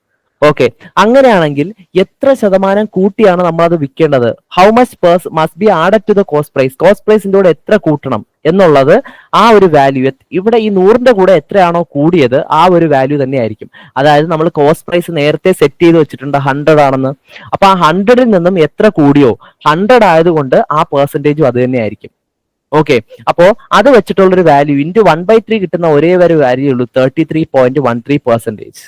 ഓക്കെ, അങ്ങനെയാണെങ്കിൽ എത്ര ശതമാനം കൂട്ടിയാണ് നമ്മൾ അത് വിൽക്കേണ്ടത്? How much must be added to the cost price? Cost പ്രൈസിന്റെ കൂടെ എത്ര കൂട്ടണം എന്നുള്ളത്, ആ ഒരു വാല്യൂ ഇവിടെ ഈ 100ന്റെ കൂടെ എത്രയാണോ കൂടിയത് ആ ഒരു വാല്യൂ തന്നെ ആയിരിക്കും. അതായത് നമ്മൾ കോസ്റ്റ് പ്രൈസ് നേരത്തെ സെറ്റ് ചെയ്ത് വെച്ചിട്ടുണ്ട് 100 ആണെന്ന്. അപ്പൊ ആ 100ൽ നിന്നും എത്ര കൂടിയോ 100 ആയതുകൊണ്ട് ആ പെർസെൻറ്റേജും അത് തന്നെ ആയിരിക്കും. ഓക്കെ, അപ്പോ അത് വെച്ചിട്ടുള്ളൊരു വാല്യൂ ഇൻറ്റു 1/3 കിട്ടുന്ന ഒരേ ഒരു വാല്യൂ ഉള്ളൂ 33.13%.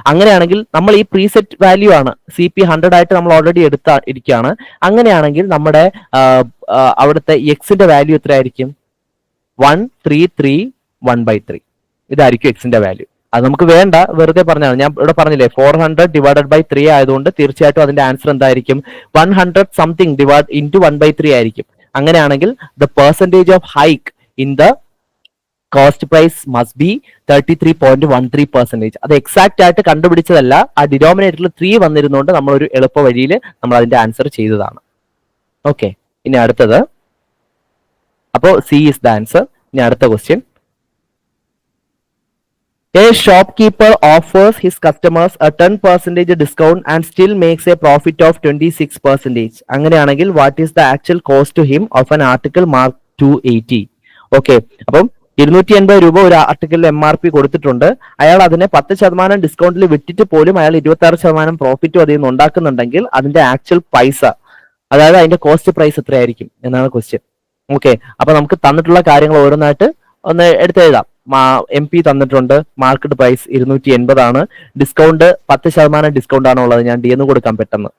അങ്ങനെയാണെങ്കിൽ നമ്മൾ ഈ പ്രീസെറ്റ് വാല്യൂ ആണ് CP 100 ആയിട്ട് നമ്മൾ ഓൾറെഡി ഇരിക്കുകയാണ്. അങ്ങനെയാണെങ്കിൽ നമ്മുടെ അവിടുത്തെ എക്സിന്റെ വാല്യൂ എത്രയായിരിക്കും? 133 ഇതായിരിക്കും എക്സിന്റെ വാല്യൂ. അത് നമുക്ക് വേണ്ട, വെറുതെ പറഞ്ഞാണ്. ഞാൻ ഇവിടെ പറഞ്ഞില്ലേ 400 ഡിവൈഡഡ് ബൈ 3 ആയതുകൊണ്ട് തീർച്ചയായിട്ടും അതിന്റെ ആൻസർ എന്തായിരിക്കും? 100 സംതിങ് ഇൻറ്റു 1/3 ആയിരിക്കും. അങ്ങനെയാണെങ്കിൽ the percentage of hike in the cost price must be 33.13%. അത് എക്സാക്ട് ആയിട്ട് കണ്ടുപിടിച്ചതല്ല, ആ ഡിനോമിനേറ്ററിൽ 3 വന്നിരുന്നുകൊണ്ട് നമ്മൾ ഒരു എളുപ്പ വഴിയിൽ നമ്മൾ അതിന്റെ ആൻസർ ചെയ്തതാണ്. ഓക്കെ, ഇനി അടുത്തത്, അപ്പോ C ഇസ് ദ ആൻസർ. ഇനി അടുത്ത question, A shopkeeper offers his customers a 10% discount and still makes a profit of 26%. അങ്ങനെയാണെങ്കിൽ what is the actual cost to him of an article marked 280? Okay, അപ്പം 280 ഒരു ആർട്ടിക്കിളിൽ MRP കൊടുത്തിട്ടുണ്ട്. അയാൾ അതിനെ 10% ഡിസ്കൗണ്ടിൽ വിറ്റിട്ട് പോലും അയാൾ 26% പ്രോഫിറ്റും അതിൽ നിന്ന് ഉണ്ടാക്കുന്നുണ്ടെങ്കിൽ അതിന്റെ ആക്ച്വൽ പൈസ, അതായത് അതിന്റെ കോസ്റ്റ് പ്രൈസ് എത്രയായിരിക്കും എന്നാണ് ക്വസ്റ്റ്യൻ. ഓക്കെ, അപ്പൊ നമുക്ക് തന്നിട്ടുള്ള കാര്യങ്ങൾ ഓരോന്നായിട്ട് ഒന്ന് എടുത്തെഴുതാം. MP തന്നിട്ടുണ്ട്, മാർക്കറ്റ് പ്രൈസ് 280 ആണ്, ഡിസ്കൗണ്ട് 10% ഡിസ്കൗണ്ട് ആണ് ഉള്ളത്. ഞാൻ D എന്ന് കൊടുക്കാം പെട്ടെന്ന്.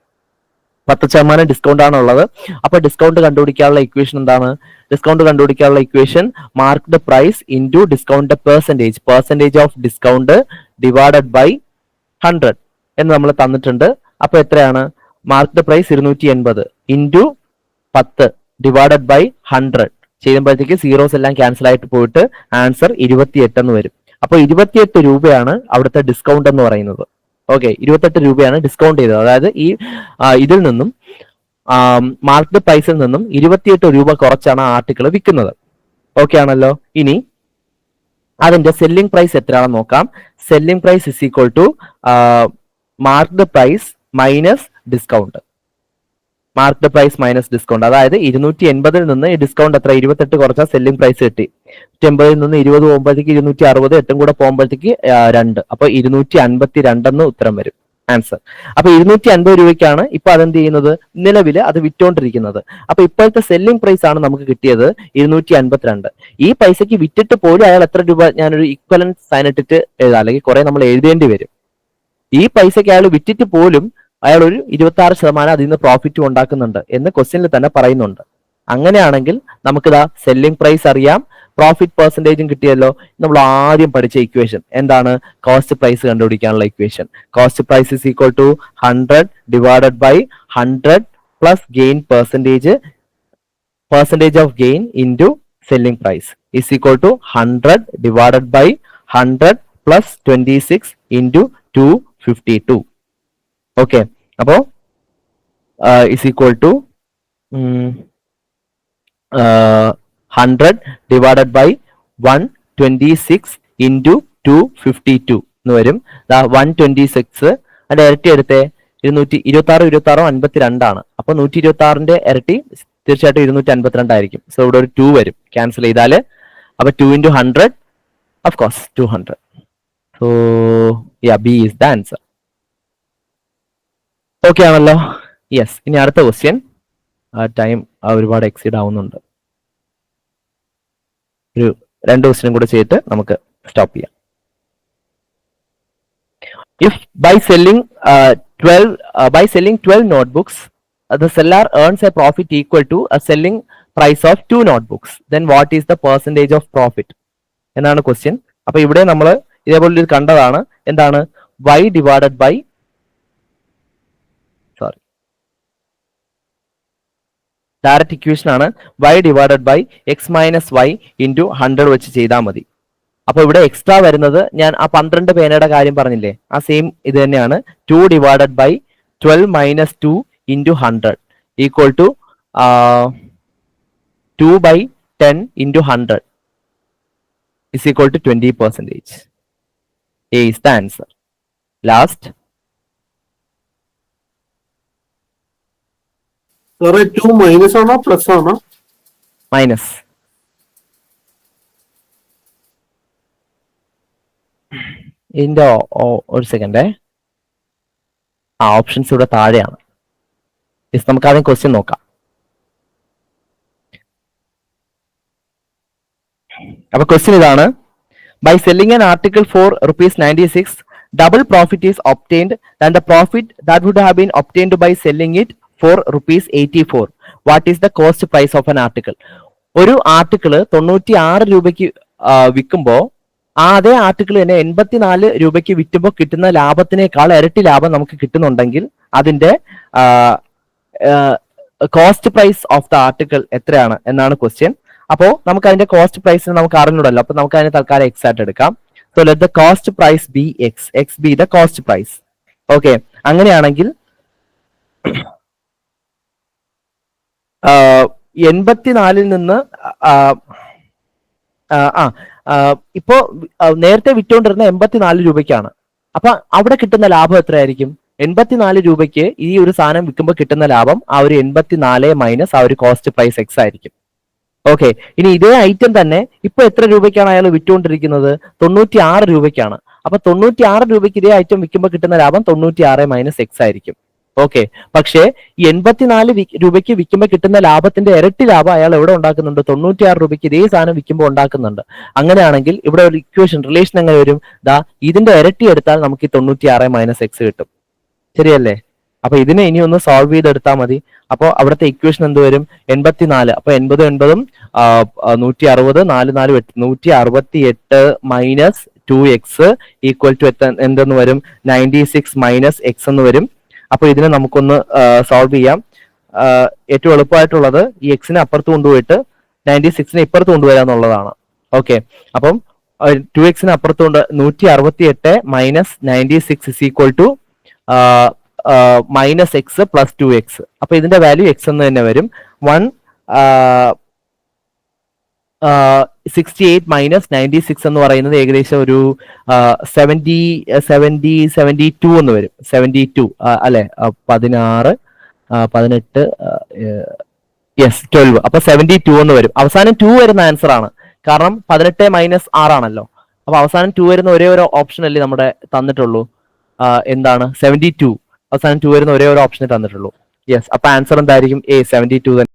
10% ഡിസ്കൗണ്ട് ആണ് ഉള്ളത്. അപ്പൊ ഡിസ്കൗണ്ട് കണ്ടുപിടിക്കാനുള്ള ഇക്വേഷൻ എന്താണ്? ഡിസ്കൗണ്ട് കണ്ടുപിടിക്കാനുള്ള equation market price into discount percentage of discount divided by 100 എന്ന് നമ്മൾ തന്നിട്ടുണ്ട്. അപ്പൊ എത്രയാണ്? Market price 280 into 10 divided by 100 ചെയ്യുമ്പോഴത്തേക്ക് സീറോസ് എല്ലാം ക്യാൻസൽ ആയിട്ട് പോയിട്ട് ആൻസർ 28 എന്ന് വരും. അപ്പൊ 28 രൂപയാണ് അവിടുത്തെ ഡിസ്കൗണ്ട് എന്ന് പറയുന്നത്. ഓക്കെ, 28 രൂപയാണ് ഡിസ്കൗണ്ട് ചെയ്തത്. അതായത് ഈ ഇതിൽ നിന്നും മാർക്കറ്റ് പ്രൈസിൽ നിന്നും 28 രൂപ കുറച്ചാണ് ആർട്ടിക്കിൾ വിൽക്കുന്നത്. ഓക്കെ ആണല്ലോ. ഇനി അതിന്റെ സെല്ലിംഗ് പ്രൈസ് എത്രയാണെന്ന് നോക്കാം. Selling price is equal to market price minus discount. Market price minus discount, അതായത് 280 നിന്ന് ഈ ഡിസ്കൗണ്ട് എത്ര? 28 കുറച്ചാൽ സെല്ലിംഗ് പ്രൈസ് കിട്ടി. 280 നിന്ന് 20 പോകുമ്പോഴത്തേക്ക് 260, 8 കൂടെ പോകുമ്പോഴത്തേക്ക് 2, അപ്പൊ 252 എന്ന് ഉത്തരം വരും ആൻസർ. അപ്പൊ 250 രൂപയ്ക്കാണ് ഇപ്പൊ അതെന്ത് ചെയ്യുന്നത്? നിലവില് അത് വിറ്റോണ്ടിരിക്കുന്നത്. അപ്പൊ ഇപ്പോഴത്തെ സെല്ലിംഗ് പ്രൈസ് ആണ് നമുക്ക് കിട്ടിയത് 252. ഈ പൈസക്ക് വിറ്റിട്ട് പോലും അയാൾ എത്ര രൂപ, ഞാനൊരു ഇക്വലന്റ് സൈൻ ഇട്ടിട്ട് എഴുതാം, അല്ലെങ്കിൽ കുറെ നമ്മൾ എഴുതേണ്ടി വരും. ഈ പൈസക്ക് അയാൾ വിറ്റിട്ട് പോലും അയാൾ ഒരു 26% അതിൽ നിന്ന് പ്രോഫിറ്റും ഉണ്ടാക്കുന്നുണ്ട് എന്ന് ക്വസ്റ്റ്യനിൽ തന്നെ പറയുന്നുണ്ട്. അങ്ങനെയാണെങ്കിൽ നമുക്കിതാ സെല്ലിംഗ് പ്രൈസ് അറിയാം, പ്രോഫിറ്റ് പെർസെന്റേജും കിട്ടിയല്ലോ. നമ്മൾ ആദ്യം പഠിച്ച ഇക്വേഷൻ എന്താണ്? കോസ്റ്റ് പ്രൈസ് കണ്ടുപിടിക്കാനുള്ള equation. Cost price is equal to 100 divided by 100 plus gain percentage of gain into selling price is equal to 100 divided by 100 plus 26 into 252. Okay, അപ്പോ is equal to 100 divided by 126 into 252 എന്ന് വരും. 126 അതിന്റെ ഇരട്ടി എടുത്തേ 226 52 ആണ്. അപ്പൊ 126ന്റെ ഇരട്ടി തീർച്ചയായിട്ടും 252 ആയിരിക്കും. സോ ഇവിടെ ഒരു 2 വരും ക്യാൻസൽ ചെയ്താല്. അപ്പൊ 2 into 100 of course 200. So yeah, B is the answer. Okay ആണല്ലോ. യെസ്, ഇനി അടുത്ത ക്വസ്റ്റ്യൻ. ടൈം ഒരുപാട് എക്സീഡ് ആവുന്നുണ്ട്. ഒരു 2 ക്വസ്റ്റ്യനും കൂടെ ചെയ്തിട്ട് നമുക്ക് സ്റ്റോപ്പ് ചെയ്യാം. If by selling 12 notebooks, the seller earns a profit equal to a selling price of 2 notebooks, then what is the percentage of profit എന്നാണ് ക്വസ്റ്റ്യൻ. അപ്പൊ ഇവിടെ നമ്മൾ ഇതേപോലെ ഇത് കണ്ടതാണ്. എന്താണ്? y divided by direct equation ആണ്. y divided by x minus y into 100 വെച്ച് ചെയ്താൽ മതി. അപ്പൊ ഇവിടെ എക്സ്ട്രാ വരുന്നത്, ഞാൻ ആ 12 പേനയുടെ കാര്യം പറഞ്ഞില്ലേ, ആ സെയിം ഇത് തന്നെയാണ്. 2 divided by 12 minus 2 into 100 equal to 2 by 10 into 100 is equal to 20%. A is the answer. Last. Sorry, 2 minus ആണോ പ്ലസ് ആണോ? മൈനസ്. ഇതിന്റെ ഒരു സെക്കൻഡേ, ഓപ്ഷൻസ് ഇവിടെ താഴെയാണ്. നമുക്ക് ആദ്യം ക്വസ്റ്റ്യൻ നോക്കാം. അപ്പൊ ക്വസ്റ്റ്യൻ ഇതാണ്. By selling an article for ₹96, double profit is obtained than the profit that would have been obtained by selling it for ₹84. What is the cost price of an article? ഒരു article 96 രൂപയ്ക്ക് വിൽക്കുമ്പോ അതേ article തന്നെ 84 രൂപയ്ക്ക് വിറ്റുമ്പോൾ കിട്ടുന്ന ലാഭത്തിനേക്കാൾ ഇരട്ടി ലാഭം നമുക്ക് കിട്ടുന്നുണ്ടെങ്കിൽ അതിന്റെ cost price of the article എത്രയാണ് എന്നാണ് ക്വസ്റ്റ്യൻ. അപ്പോ നമുക്ക് അതിന്റെ കോസ്റ്റ് പ്രൈസ് നമുക്ക് അറിഞ്ഞൂടല്ലോ. അപ്പൊ നമുക്ക് അതിനെ തൽക്കാലം എക്സ് ആയിട്ട് എടുക്കാം. So let the cost price be x be the cost price. Okay, അങ്ങനെയാണെങ്കിൽ 84 നിന്ന് ഇപ്പോ നേരത്തെ വിറ്റുകൊണ്ടിരുന്ന 84 രൂപയ്ക്കാണ്. അപ്പൊ അവിടെ കിട്ടുന്ന ലാഭം എത്രയായിരിക്കും? 84 രൂപയ്ക്ക് ഈ ഒരു സാധനം വിൽക്കുമ്പോൾ കിട്ടുന്ന ലാഭം ആ ഒരു 84 മൈനസ് ആ ഒരു കോസ്റ്റ് പ്രൈസ് എക്സ് ആയിരിക്കും. ഓക്കെ, ഇനി ഇതേ ഐറ്റം തന്നെ ഇപ്പൊ എത്ര രൂപയ്ക്കാണ് അയാൾ വിറ്റുകൊണ്ടിരിക്കുന്നത്? 96 രൂപയ്ക്കാണ്. അപ്പൊ 96 രൂപയ്ക്ക് ഇതേ ഐറ്റം വിൽക്കുമ്പോൾ കിട്ടുന്ന ലാഭം 96 മൈനസ് എക്സ് ആയിരിക്കും. ഓക്കെ, പക്ഷേ ഈ 84 രൂപയ്ക്ക് വിൽക്കുമ്പോൾ കിട്ടുന്ന ലാഭത്തിന്റെ ഇരട്ടി ലാഭം അയാൾ എവിടെ ഉണ്ടാക്കുന്നുണ്ട്? 96 രൂപയ്ക്ക് ഇതേ സാധനം വിൽക്കുമ്പോൾ ഉണ്ടാക്കുന്നുണ്ട്. അങ്ങനെയാണെങ്കിൽ ഇവിടെ ഒരു ഇക്വേഷൻ റിലേഷൻ എങ്ങനെ വരും? ദാ ഇതിന്റെ ഇരട്ടി എടുത്താൽ നമുക്ക് ഈ 96 മൈനസ് എക്സ് കിട്ടും. ശരിയല്ലേ? അപ്പൊ ഇതിനെ ഇനി ഒന്ന് സോൾവ് ചെയ്തെടുത്താൽ മതി. അപ്പോൾ അവിടുത്തെ ഇക്വേഷൻ എന്ത് വരും? 84. അപ്പൊ 80 80 160 4 4 168 മൈനസ് 2x ഈക്വൽ ടു എന്തെന്ന് വരും? 96 മൈനസ് എക്സ് എന്ന് വരും. അപ്പൊ ഇതിനെ നമുക്കൊന്ന് സോൾവ് ചെയ്യാം. ഏറ്റവും എളുപ്പമായിട്ടുള്ളത് ഈ എക്സിനെ അപ്പുറത്ത് കൊണ്ടുപോയിട്ട് 96നെ ഇപ്പുറത്ത് കൊണ്ടുവരാന്നുള്ളതാണ്. ഓക്കെ, അപ്പം 2x അപ്പുറത്ത് കൊണ്ട് 168 minus 96 is equal to minus x plus 2x. അപ്പൊ ഇതിന്റെ വാല്യൂ എക്സ് എന്ന് തന്നെ വരും. 168 മൈനസ് 96 എന്ന് പറയുന്നത് ഏകദേശം ഒരു 72 എന്ന് വരും. 72 അല്ലെ? 16 18 യെസ് 12. അപ്പൊ 72 എന്ന് വരും. അവസാനം 2 വരുന്ന ആൻസർ ആണ്. കാരണം 18 മൈനസ് 6 ആണല്ലോ. അപ്പൊ അവസാനം 2 വരുന്ന ഒരേ ഒരു ഓപ്ഷൻ അല്ലേ നമ്മുടെ തന്നിട്ടുള്ളൂ? എന്താണ്? 72. അവസാനം 2 വരുന്ന ഒരേ ഒരു ഓപ്ഷനെ തന്നിട്ടുള്ളൂ. യെസ്, അപ്പൊ ആൻസർ എന്തായിരിക്കും? 72 തന്നെ.